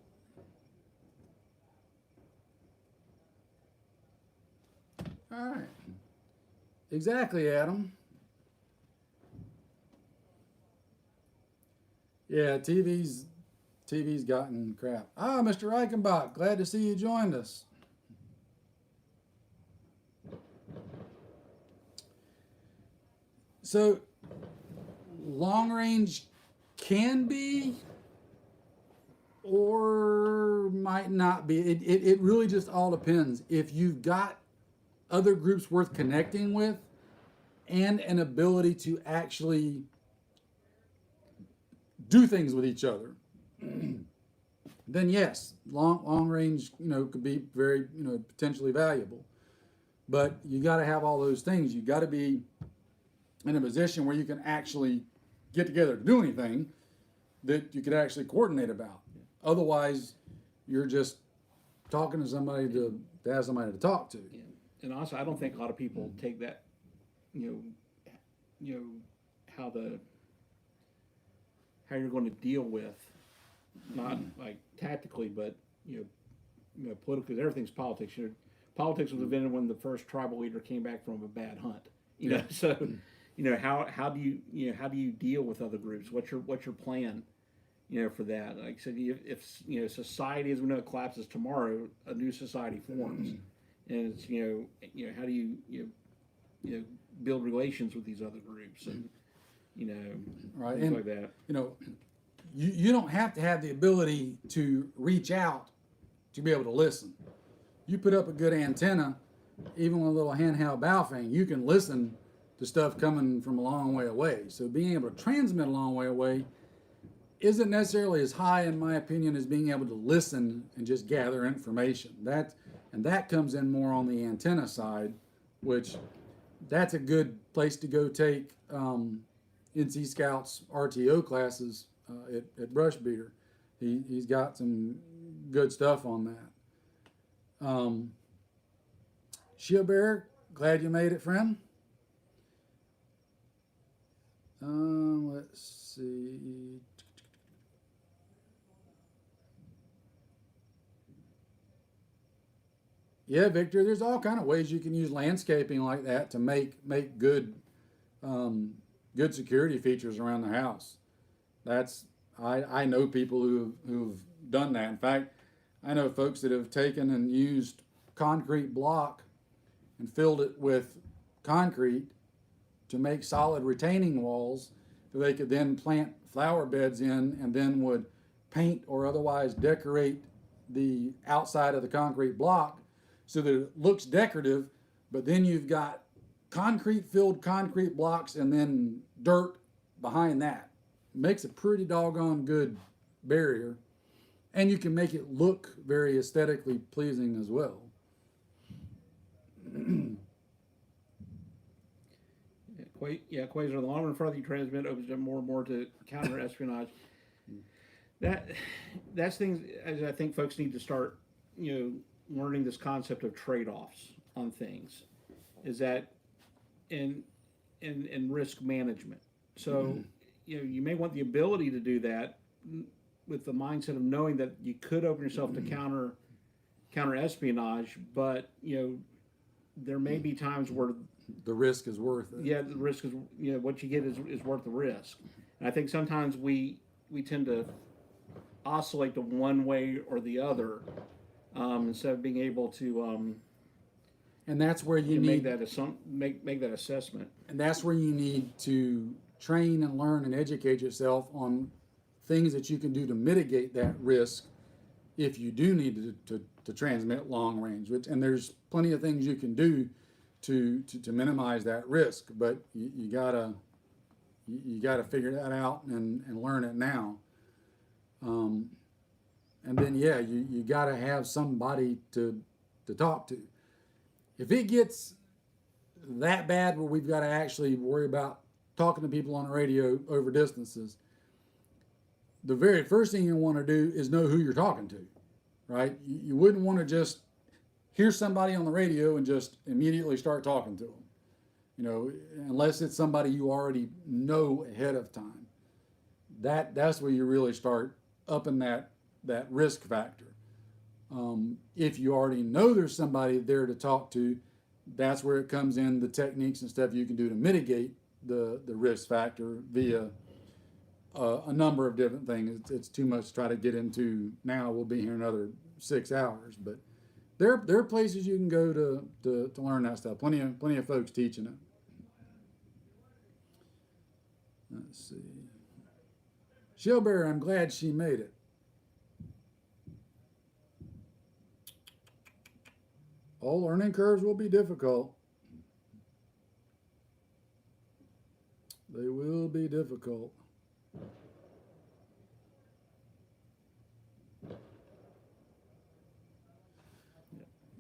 All right. Exactly, Adam. Yeah, TV's gotten crap. Ah, Mr. Reichenbach, glad to see you joined us. So, long range can be or might not be. It really just all depends. If you've got other groups worth connecting with and an ability to actually do things with each other, then yes, long range, could be very, potentially valuable. But you got to have all those things. You got to be in a position where you can actually get together to do anything that you could actually coordinate about. Otherwise, you're just talking to somebody to have somebody to talk to. Yeah. And also, I don't think a lot of people take that, how you're going to deal with, not like tactically, but politically. Everything's politics. Politics was invented when the first tribal leader came back from a bad hunt. So how do you deal with other groups? What's your plan? For that. Like I said, if society as we know it collapses tomorrow, a new society forms, and it's how do you build relations with these other groups and right, things and like that. You don't have to have the ability to reach out to be able to listen. You put up a good antenna, even with a little handheld Baofeng, you can listen to stuff coming from a long way away. So being able to transmit a long way away isn't necessarily as high, in my opinion, as being able to listen and just gather information. That comes in more on the antenna side, which that's a good place to go take NC Scouts RTO classes at Brush Beater. He's got some good stuff on that. Shea Bear, glad you made it, friend. Let's see. Yeah, Victor, there's all kind of ways you can use landscaping like that to make good good security features around the house. That's I know people who've done that. In fact, I know folks that have taken and used concrete block and filled it with concrete to make solid retaining walls that they could then plant flower beds in, and then would paint or otherwise decorate the outside of the concrete block so that it looks decorative, but then you've got concrete filled concrete blocks and then dirt behind that. Makes a pretty doggone good barrier, and you can make it look very aesthetically pleasing as well. Quasar, the longer and further you transmit opens up more and more to counter espionage. That's things as I think folks need to start, learning this concept of trade-offs on things. Is that in risk management. So you may want the ability to do that with the mindset of knowing that you could open yourself to counter espionage, but there may be times where the risk is worth it. Yeah, the risk is what you get is worth the risk. And I think sometimes we tend to oscillate to one way or the other instead of being able to and that's where you make need that assessment. And that's where you need to train and learn and educate yourself on things that you can do to mitigate that risk if you do need to transmit long range. And there's plenty of things you can do to minimize that risk, but you gotta figure that out and learn it now. And then you gotta have somebody to talk to. If it gets that bad where we've got to actually worry about talking to people on the radio over distances, the very first thing you want to do is know who you're talking to, right? You wouldn't want to just hear somebody on the radio and just immediately start talking to them, unless it's somebody you already know ahead of time. That's where you really start upping that risk factor. If you already know there's somebody there to talk to, that's where it comes in, the techniques and stuff you can do to mitigate the risk factor via a number of different things. It's too much to try to get into now. We'll be here another 6 hours, but there are places you can go to learn that stuff. Plenty of folks teaching it. Let's see. Shellbear, I'm glad she made it. All learning curves will be difficult. They will be difficult.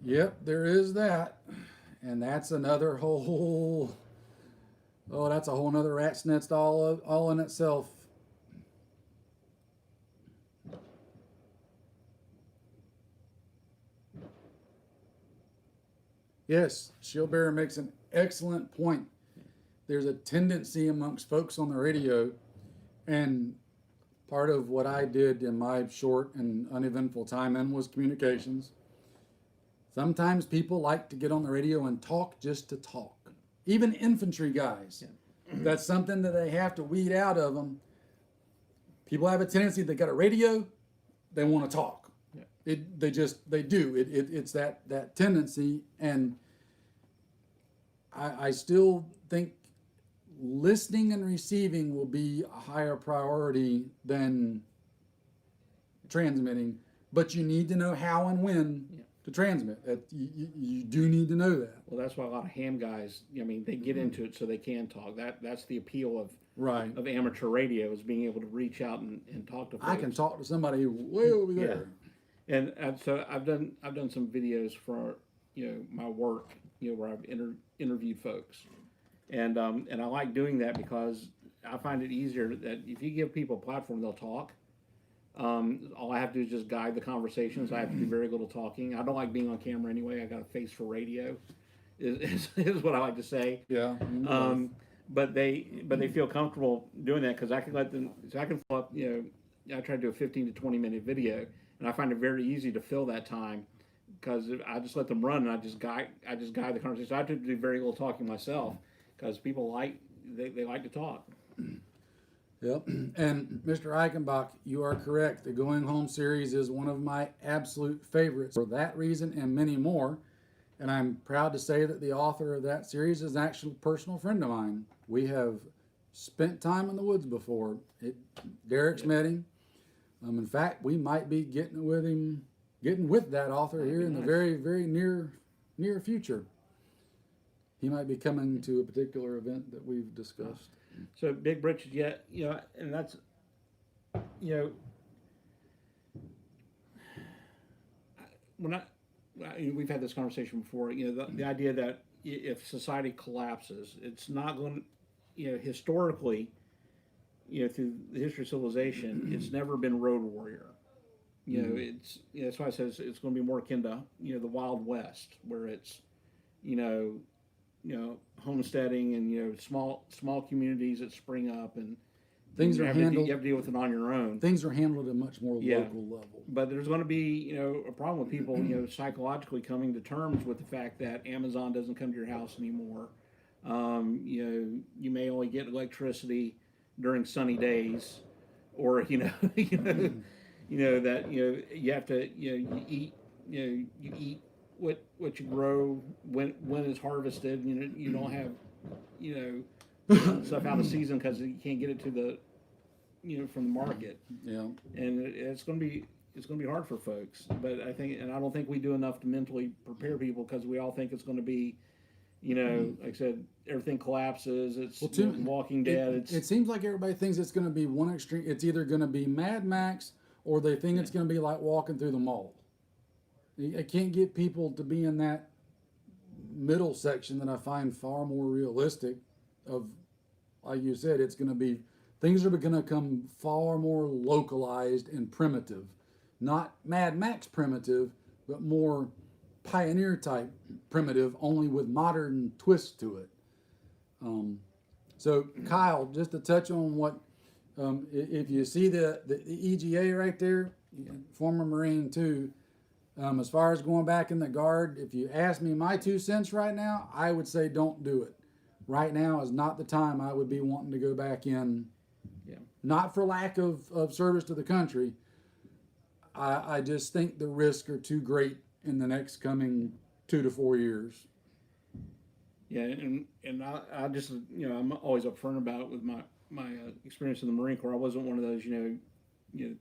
Yep, there is that. And that's another that's a whole nother rat's nest all in itself. Yes, Shillbearer makes an excellent point. There's a tendency amongst folks on the radio, and part of what I did in my short and uneventful time in was communications. Sometimes people like to get on the radio and talk just to talk. Even infantry guys. Yeah. That's something that they have to weed out of them. People have a tendency, they got a radio, they want to talk. Yeah. They do. It's that tendency, and I still think listening and receiving will be a higher priority than transmitting, but you need to know how and when to transmit. You do need to know that. Well, that's why a lot of ham guys, they get into it so they can talk. That's the appeal of amateur radio, is being able to reach out and talk to folks. I can talk to somebody way over there. Yeah. And so I've done some videos for my work, where I've interviewed folks, and I like doing that because I find it easier that if you give people a platform, they'll talk. All I have to do is just guide the conversations. I have to do very little talking. I don't like being on camera anyway. I got a face for radio, is what I like to say. Yeah. But they feel comfortable doing that because I can let them. So I can fill up. I try to do a 15 to 20 minute video, and I find it very easy to fill that time because I just let them run and I just guide the conversation. I have to do very little talking myself because people they like to talk. Yep. And Mr. Eichenbach, you are correct. The Going Home series is one of my absolute favorites for that reason and many more. And I'm proud to say that the author of that series is an actual personal friend of mine. We have spent time in the woods before. Derek's met him. In fact, we might be getting with that author here in the very, very near future. He might be coming to a particular event that we've discussed. So big britches, and that's, we've had this conversation before. The idea that if society collapses, it's not going to, historically, through the history of civilization, it's never been road warrior. That's why it says it's going to be more akin to the Wild West, where it's homesteading and small communities that spring up and things are handled. You have to deal with it on your own. Things are handled at a much more local level. But there's going to be a problem with people psychologically coming to terms with the fact that Amazon doesn't come to your house anymore. You may only get electricity during sunny days, or you have to you eat what you grow when it's harvested. You don't have stuff out of season because you can't get it to the from the market. Yeah, and it's going to be hard for folks. But I don't think we do enough to mentally prepare people because we all think it's going to be like I said, everything collapses. It's Walking Dead. It seems like everybody thinks it's going to be one extreme. It's either going to be Mad Max or they think it's going to be like walking through the mall. I can't get people to be in that middle section that I find far more realistic. Of, like you said, it's going to be, things are going to become far more localized and primitive. Not Mad Max primitive, but more pioneer type primitive, only with modern twists to it. So Kyle, just to touch on what, if you see the EGA right there, former Marine too, as far as going back in the Guard, if you ask me my 2 cents right now, I would say don't do it. Right now is not the time I would be wanting to go back in. Yeah. Not for lack of service to the country. I just think the risks are too great in the next coming 2 to 4 years. Yeah, and I just I'm always upfront about it with my experience in the Marine Corps. I wasn't one of those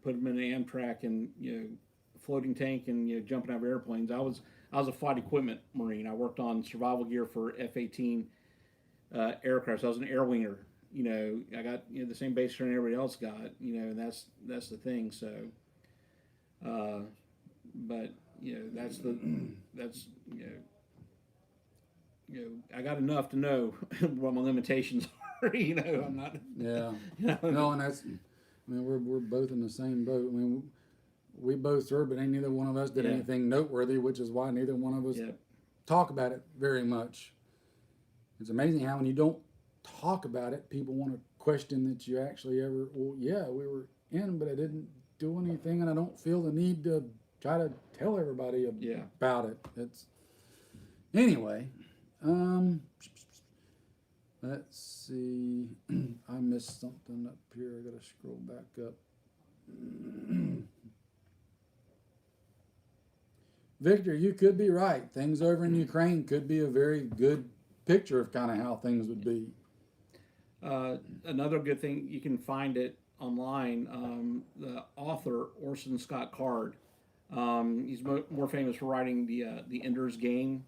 put them in an Amtrak and floating tank and jumping out of airplanes. I was a flight equipment Marine. I worked on survival gear for F-18 aircraft. So I was an air winger. I got the same base training everybody else got. And that's the thing. So, but that's I got enough to know what my limitations are. I'm not. Yeah. No, and that's. I mean, we're both in the same boat. I mean, we both served, but ain't neither one of us did anything noteworthy, which is why neither one of us talk about it very much. It's amazing how when you don't talk about it, people want to question that you actually ever. Well, yeah, we were in, but I didn't do anything, and I don't feel the need to try to tell everybody about it. It's anyway. Let's see. I missed something up here. I gotta scroll back up. Victor, you could be right. Things over in Ukraine could be a very good picture of kind of how things would be. Another good thing, you can find it online. The author Orson Scott Card. He's more famous for writing the Ender's Game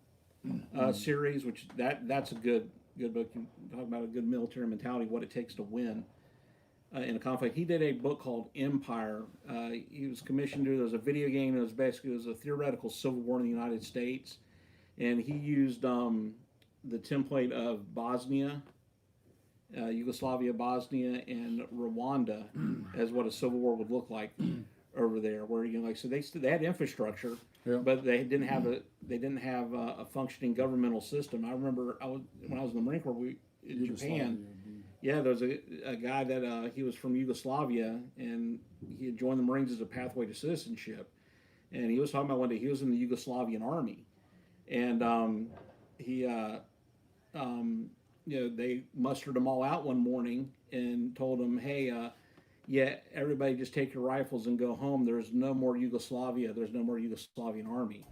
series, which that's a good book. You talk about a good military mentality, what it takes to win in a conflict. He did a book called Empire. He was commissioned to. There was a video game. It was a theoretical civil war in the United States, and he used the template of Bosnia, Yugoslavia, Bosnia, and Rwanda as what a civil war would look like over there. Where so they had infrastructure, but they didn't have they didn't have a functioning governmental system. I remember when I was in the Marine Corps, in Japan. Yeah, there was a guy that he was from Yugoslavia, and he had joined the Marines as a pathway to citizenship. And he was talking about one day he was in the Yugoslavian army, and he they mustered them all out one morning and told them, hey, yeah, everybody just take your rifles and go home. There's no more Yugoslavia. There's no more Yugoslavian army.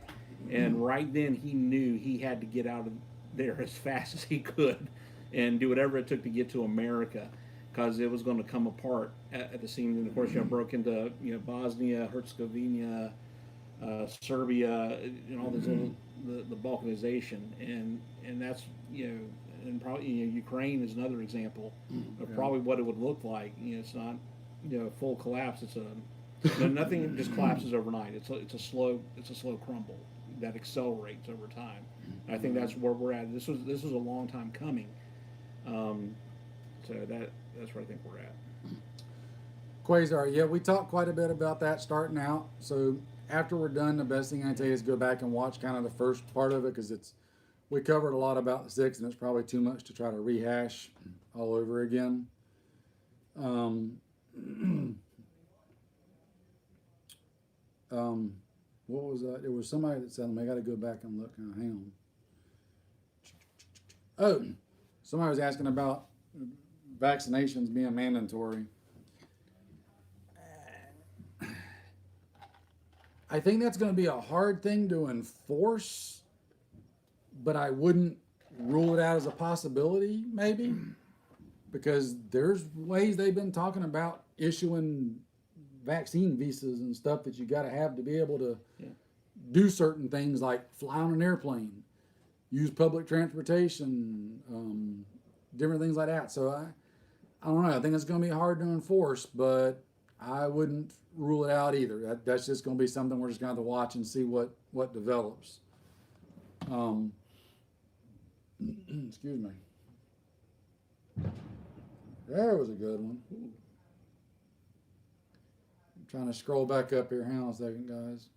And right then he knew he had to get out of there as fast as he could and do whatever it took to get to America, because it was going to come apart at the seams. And of course, broke into Bosnia, Herzegovina, Serbia, and all this the balkanization, and that's and probably Ukraine is another example of probably what it would look like. It's not full collapse. It's nothing just collapses overnight. It's a slow crumble that accelerates over time. And I think that's where we're at. This was a long time coming. So that's where I think we're at. Quasar, yeah, we talked quite a bit about that starting out. So after we're done, the best thing I tell you is go back and watch kind of the first part of it, because we covered a lot about the 6, and it's probably too much to try to rehash all over again. What was that? It was somebody that said, I got to go back and look. Hang on. Oh, somebody was asking about vaccinations being mandatory. I think that's going to be a hard thing to enforce, but I wouldn't rule it out as a possibility, maybe, because there's ways they've been talking about issuing vaccine visas and stuff that you got to have to be able to do certain things, like fly on an airplane, use public transportation, different things like that. So I don't know. I think it's going to be hard to enforce, but I wouldn't rule it out either. That's just going to be something we're just going to have to watch and see what develops. Excuse me. There was a good one. I'm trying to scroll back up here. Hang on a second, guys.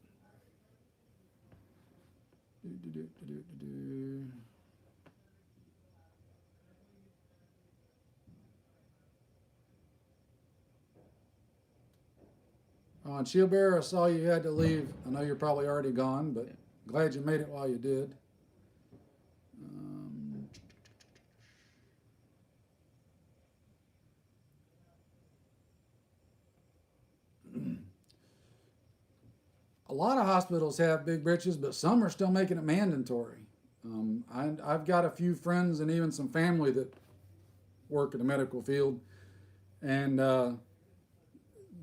On Shield Bearer, I saw you had to leave. I know you're probably already gone, but glad you made it while you did. A lot of hospitals have big britches, but some are still making it mandatory. I've got a few friends and even some family that work in the medical field, and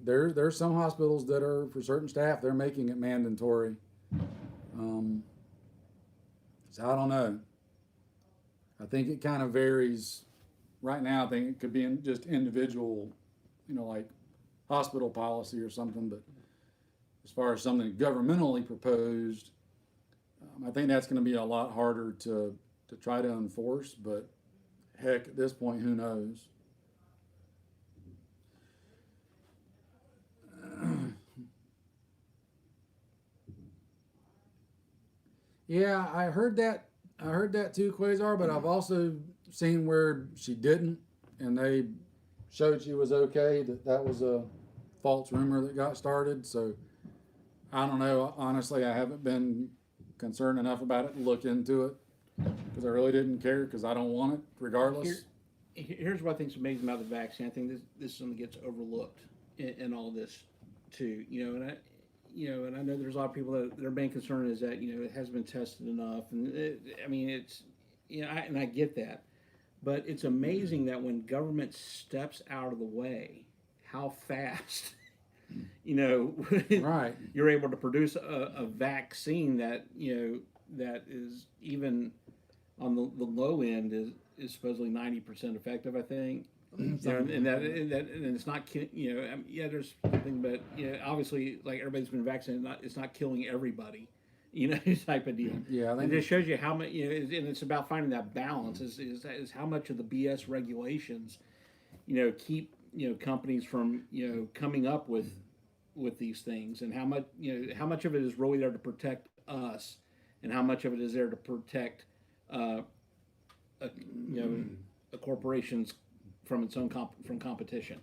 there's some hospitals that are, for certain staff, they're making it mandatory. So I don't know. I think it kind of varies. Right now, I think it could be just individual, like hospital policy or something, but as far as something governmentally proposed, I think that's going to be a lot harder to try to enforce, but heck, at this point, who knows? Yeah, I heard that too, Quasar, but I've also seen where she didn't, and they showed she was okay, that was a false rumor that got started. So I don't know. Honestly, I haven't been concerned enough about it to look into it, because I really didn't care, because I don't want it regardless. Here's what I think is amazing about the vaccine. I think this is something that gets overlooked in all this too. And I know there's a lot of people that their main concern is that it hasn't been tested enough, and it's I get that, but it's amazing that when government steps out of the way, how fast right, you're able to produce a vaccine that that is even on the low end is supposedly 90% effective, I think. And it's not there's something, but obviously, like, everybody's been vaccinated, it's not killing everybody, type of deal. Yeah, it just shows you how much, and it's about finding that balance. Is how much of the BS regulations, keep companies from coming up with these things, and how much of it is really there to protect us, and how much of it is there to protect, a, you know, a corporation's from its own from competition.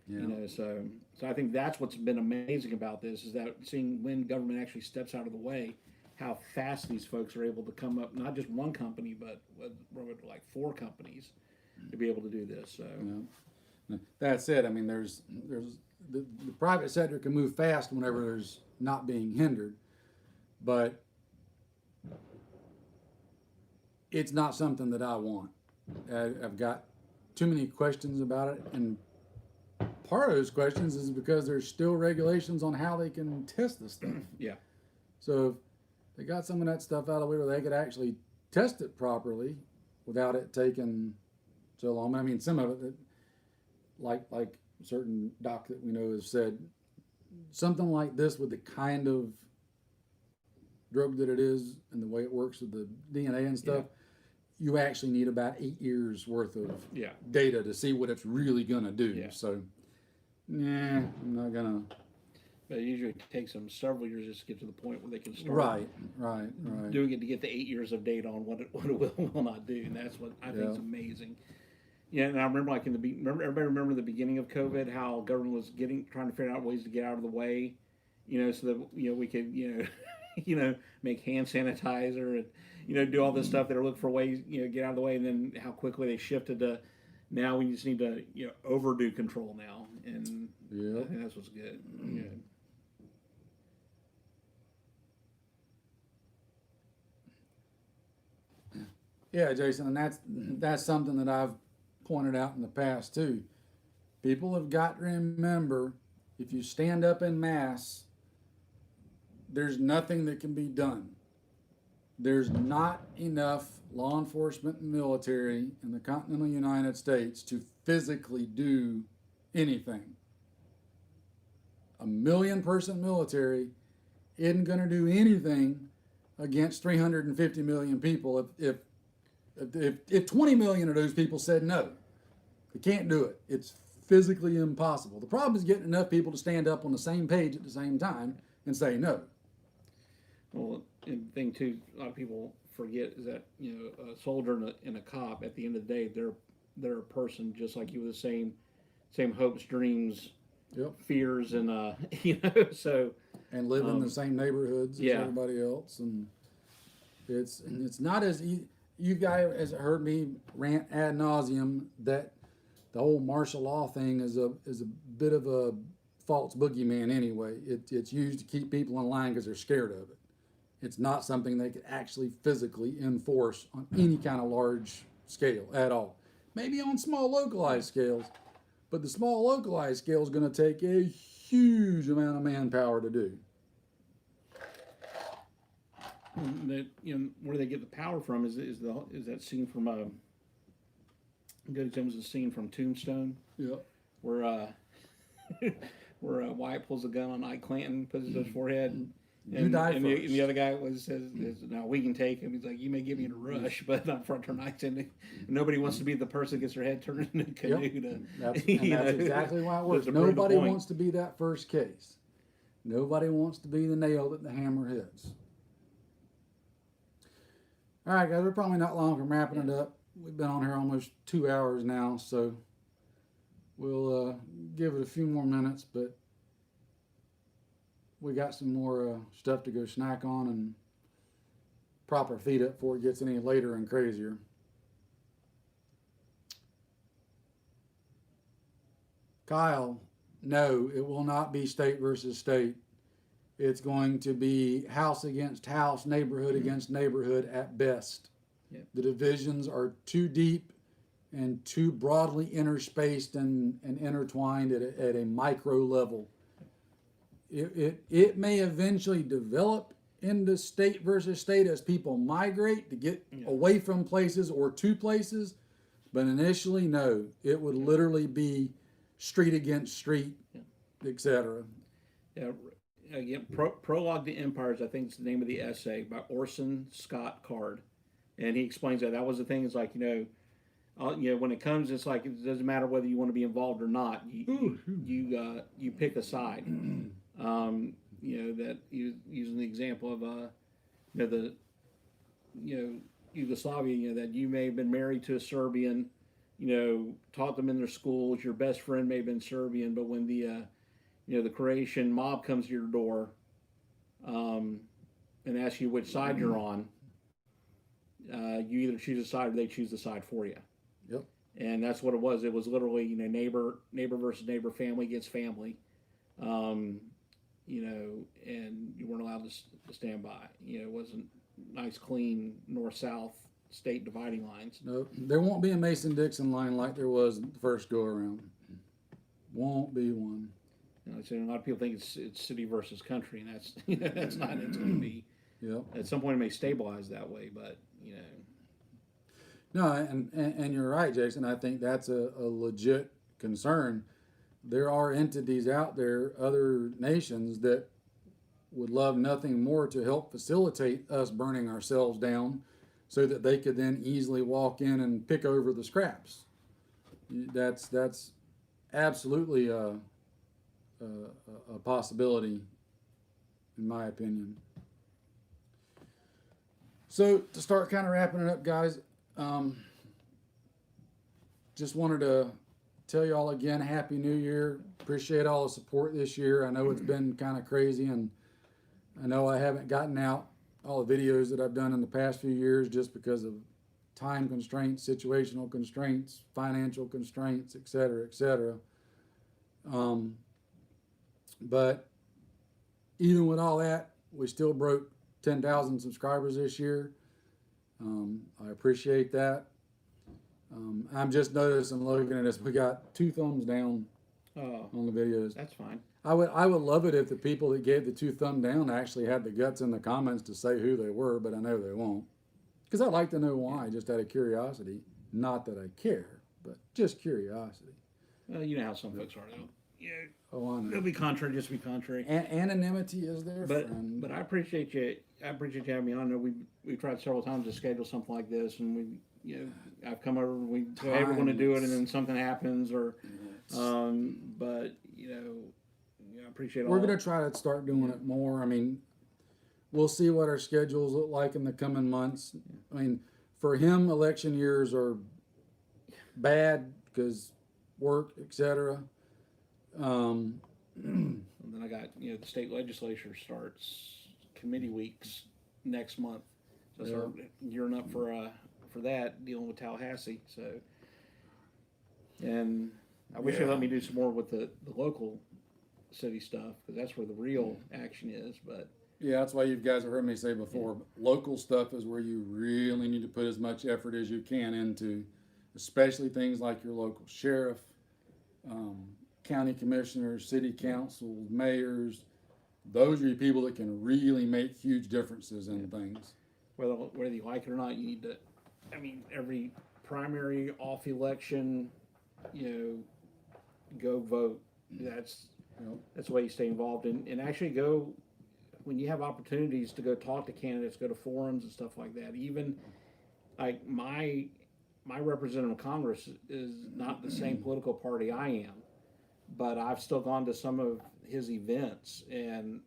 Yeah. You know, so I think that's what's been amazing about this, is that seeing when government actually steps out of the way, how fast these folks are able to come up, not just one company, but like 4 companies to be able to do this. So Yeah. That's it. I mean, there's the private sector can move fast whenever there's not being hindered, but it's not something that I want. I've got too many questions about it, and part of those questions is because there's still regulations on how they can test this stuff. yeah, So if they got some of that stuff out of the way where they could actually test it properly without it taking so long. I mean, some of it, like certain doc that we know has said, something like this with the kind of drug that it is and the way it works with the DNA and stuff, you actually need about 8 years worth of data to see what it's really gonna do. Yeah. So, nah, I'm not gonna. but it usually takes them several years just to get to the point where they can start Right. doing it to get the 8 years of data on what it will not do, and that's what I think is amazing. Yeah, and I remember like everybody remember the beginning of COVID, how government was trying to figure out ways to get out of the way, you know, so that we could make hand sanitizer and do all this stuff. They were looking for ways get out of the way, and then how quickly they shifted to now we just need to overdo control now, and I think that's what's good. Yeah, Jason, and that's something that I've pointed out in the past too. People have got to remember, if you stand up in mass, there's nothing that can be done. There's not enough law enforcement and military in the continental United States to physically do anything. A 1 million person military isn't going to do anything against 350 million people if 20 million of those people said no. They can't do it. It's physically impossible. The problem is getting enough people to stand up on the same page at the same time and say no. Well, and the thing too, a lot of people forget is that a soldier and a cop, at the end of the day, they're a person just like you, with the same hopes, dreams, fears, and so and live in the same neighborhoods as everybody else, and it's not as easy. You guys has heard me rant ad nauseum that the whole martial law thing is a bit of a false boogeyman anyway. It's used to keep people in line because they're scared of it. It's not something they could actually physically enforce on any kind of large scale at all. Maybe on small localized scales, but the small localized scale is going to take a huge amount of manpower to do. That where they get the power from is that scene from a good example is the scene from Tombstone. Yeah. Where Wyatt pulls a gun on Ike Clanton, puts it to his forehead. And the other guy says, "No, we can take him." He's like, "You may give me a rush, but I'm front turn Ike." And nobody wants to be the person that gets their head turned in a canoe. That's exactly why it works. Nobody wants to be that first case. Nobody wants to be the nail that the hammer hits. All right, guys, we're probably not long from wrapping it up. We've been on here almost 2 hours now, so we'll give it a few more minutes, but we got some more stuff to go snack on and prop our feet up before it gets any later and crazier. Kyle, no, it will not be state versus state. It's going to be house against house, neighborhood against neighborhood at best. Yep. The divisions are too deep and too broadly interspaced and intertwined at a micro level. It may eventually develop into state versus state as people migrate to get away from places or to places, but initially, no, it would literally be street against street, etc. Yeah. Again, Prologue to Empires, I think it's the name of the essay by Orson Scott Card, and he explains that was the thing. Is like when it comes, it's like it doesn't matter whether you want to be involved or not. You pick a side. That using the example of the Yugoslavia, that you may have been married to a Serbian, taught them in their schools. Your best friend may have been Serbian, but when the Croatian mob comes to your door, and asks you which side you're on, you either choose a side or they choose the side for you. Yep. And that's what it was. It was literally, neighbor versus neighbor, family against family. And you weren't allowed to stand by. It wasn't nice, clean north-south state dividing lines. No, there won't be a Mason-Dixon line like there was the first go around. Won't be one. So a lot of people think it's city versus country, and that's not. It's going to be. Yep. At some point, it may stabilize that way, but No, and you're right, Jason. I think that's a legit concern. There are entities out there, other nations, that would love nothing more to help facilitate us burning ourselves down so that they could then easily walk in and pick over the scraps. That's absolutely a possibility, in my opinion. So to start kind of wrapping it up, guys, just wanted to tell you all again, Happy New Year. Appreciate all the support this year. I know it's been kind of crazy, and I know I haven't gotten out all the videos that I've done in the past few years just because of time constraints, situational constraints, financial constraints, et cetera, et cetera. But even with all that, we still broke 10,000 subscribers this year. I appreciate that. I'm just noticing, looking at this, we got 2 thumbs down on the videos. That's fine. I would love it if the people that gave the 2 thumb down actually had the guts in the comments to say who they were, but I know they won't. Because I'd like to know why, just out of curiosity. Not that I care, but just curiosity. Well, you know how some folks are, though. Yeah. Oh, I know. It'll be contrary, just be contrary. Anonymity is their friend. But I appreciate you. I appreciate you having me on. I know we've tried several times to schedule something like this, and I've come over. We say, hey, we're going to do it, and then something happens, or but I appreciate all. We're going to try to start doing it more. I mean, we'll see what our schedules look like in the coming months. I mean, for him, election years are bad because work, etc. And then I got the state legislature starts committee weeks next month, so I start gearing up for that, dealing with Tallahassee. So, and I wish they let me do some more with the local city stuff, because that's where the real action is. But yeah, that's why you guys have heard me say before. Local stuff is where you really need to put as much effort as you can into, especially things like your local sheriff, county commissioners, city councils, mayors. Those are your people that can really make huge differences in things. Whether you like it or not, you need to. I mean, every primary, off election, go vote. That's the way you stay involved, and actually go when you have opportunities to go talk to candidates, go to forums and stuff like that. Even like my representative in Congress is not the same political party I am, but I've still gone to some of his events, and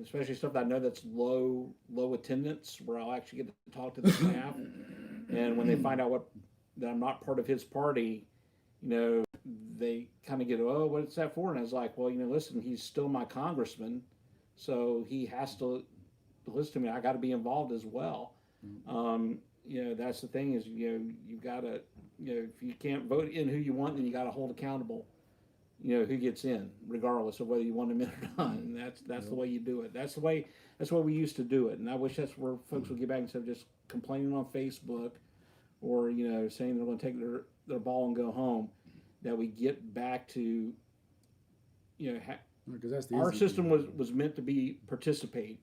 especially stuff that I know that's low attendance, where I'll actually get to talk to the staff. And when they find out that I'm not part of his party, they kind of get, oh, what's that for? And I was like, well, listen, he's still my congressman, so he has to listen to me. I got to be involved as well. That's the thing is, you've got to, if you can't vote in who you want, then you got to hold accountable, who gets in, regardless of whether you want him in or not. And that's the way you do it. That's the way we used to do it. And I wish that's where folks would get back instead of just complaining on Facebook or, saying they're going to take their ball and go home, that we get back to, our system was meant to be participate.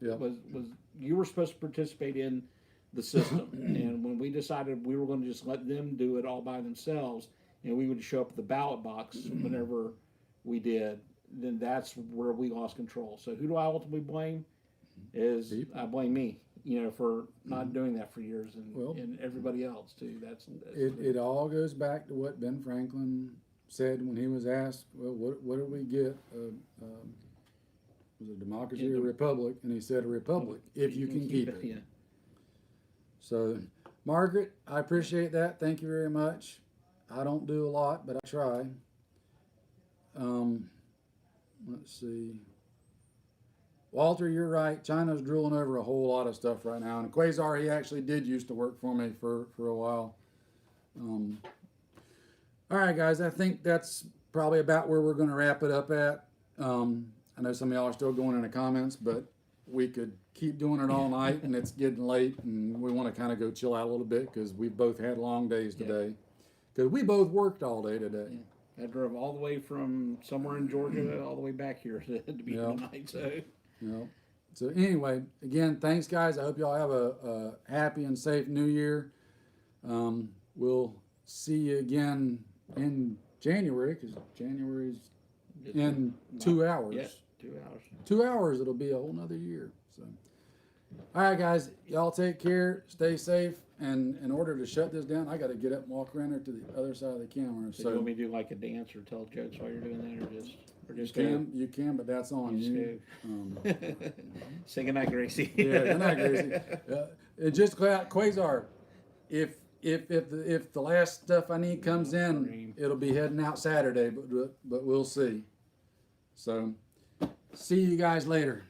Yeah. Was you were supposed to participate in the system. And when we decided we were going to just let them do it all by themselves, and we would show up at the ballot box whenever we did, then that's where we lost control. So who do I ultimately blame? I blame me, for not doing that for years, and everybody else too. It all goes back to what Ben Franklin said when he was asked, well, what do we get? Was it democracy or a republic? And he said a republic, if you can keep it. Yeah. So, Margaret, I appreciate that. Thank you very much. I don't do a lot, but I try. Let's see. Walter, you're right. China's drooling over a whole lot of stuff right now. And Quasar, he actually did used to work for me for a while. All right, guys, I think that's probably about where we're going to wrap it up at. I know some of y'all are still going into comments, but we could keep doing it all night, and it's getting late, and we want to kind of go chill out a little bit because we've both had long days today. Because we both worked all day today. I drove all the way from somewhere in Georgia all the way back here to be here tonight. So, So anyway, again, thanks, guys. I hope y'all have a happy and safe New Year. We'll see you again in January, because January's in 2 hours. Yeah, 2 hours. 2 hours, it'll be a whole nother year. So, all right, guys, y'all take care, stay safe, and in order to shut this down, I got to get up and walk around there to the other side of the camera. So you want me to do like a dance or tell jokes while you're doing that, or just you can, but that's on you. Say goodnight, Gracie. Yeah, good night, Gracie. It just Quasar. If the last stuff I need comes in, it'll be heading out Saturday, but we'll see. So, see you guys later.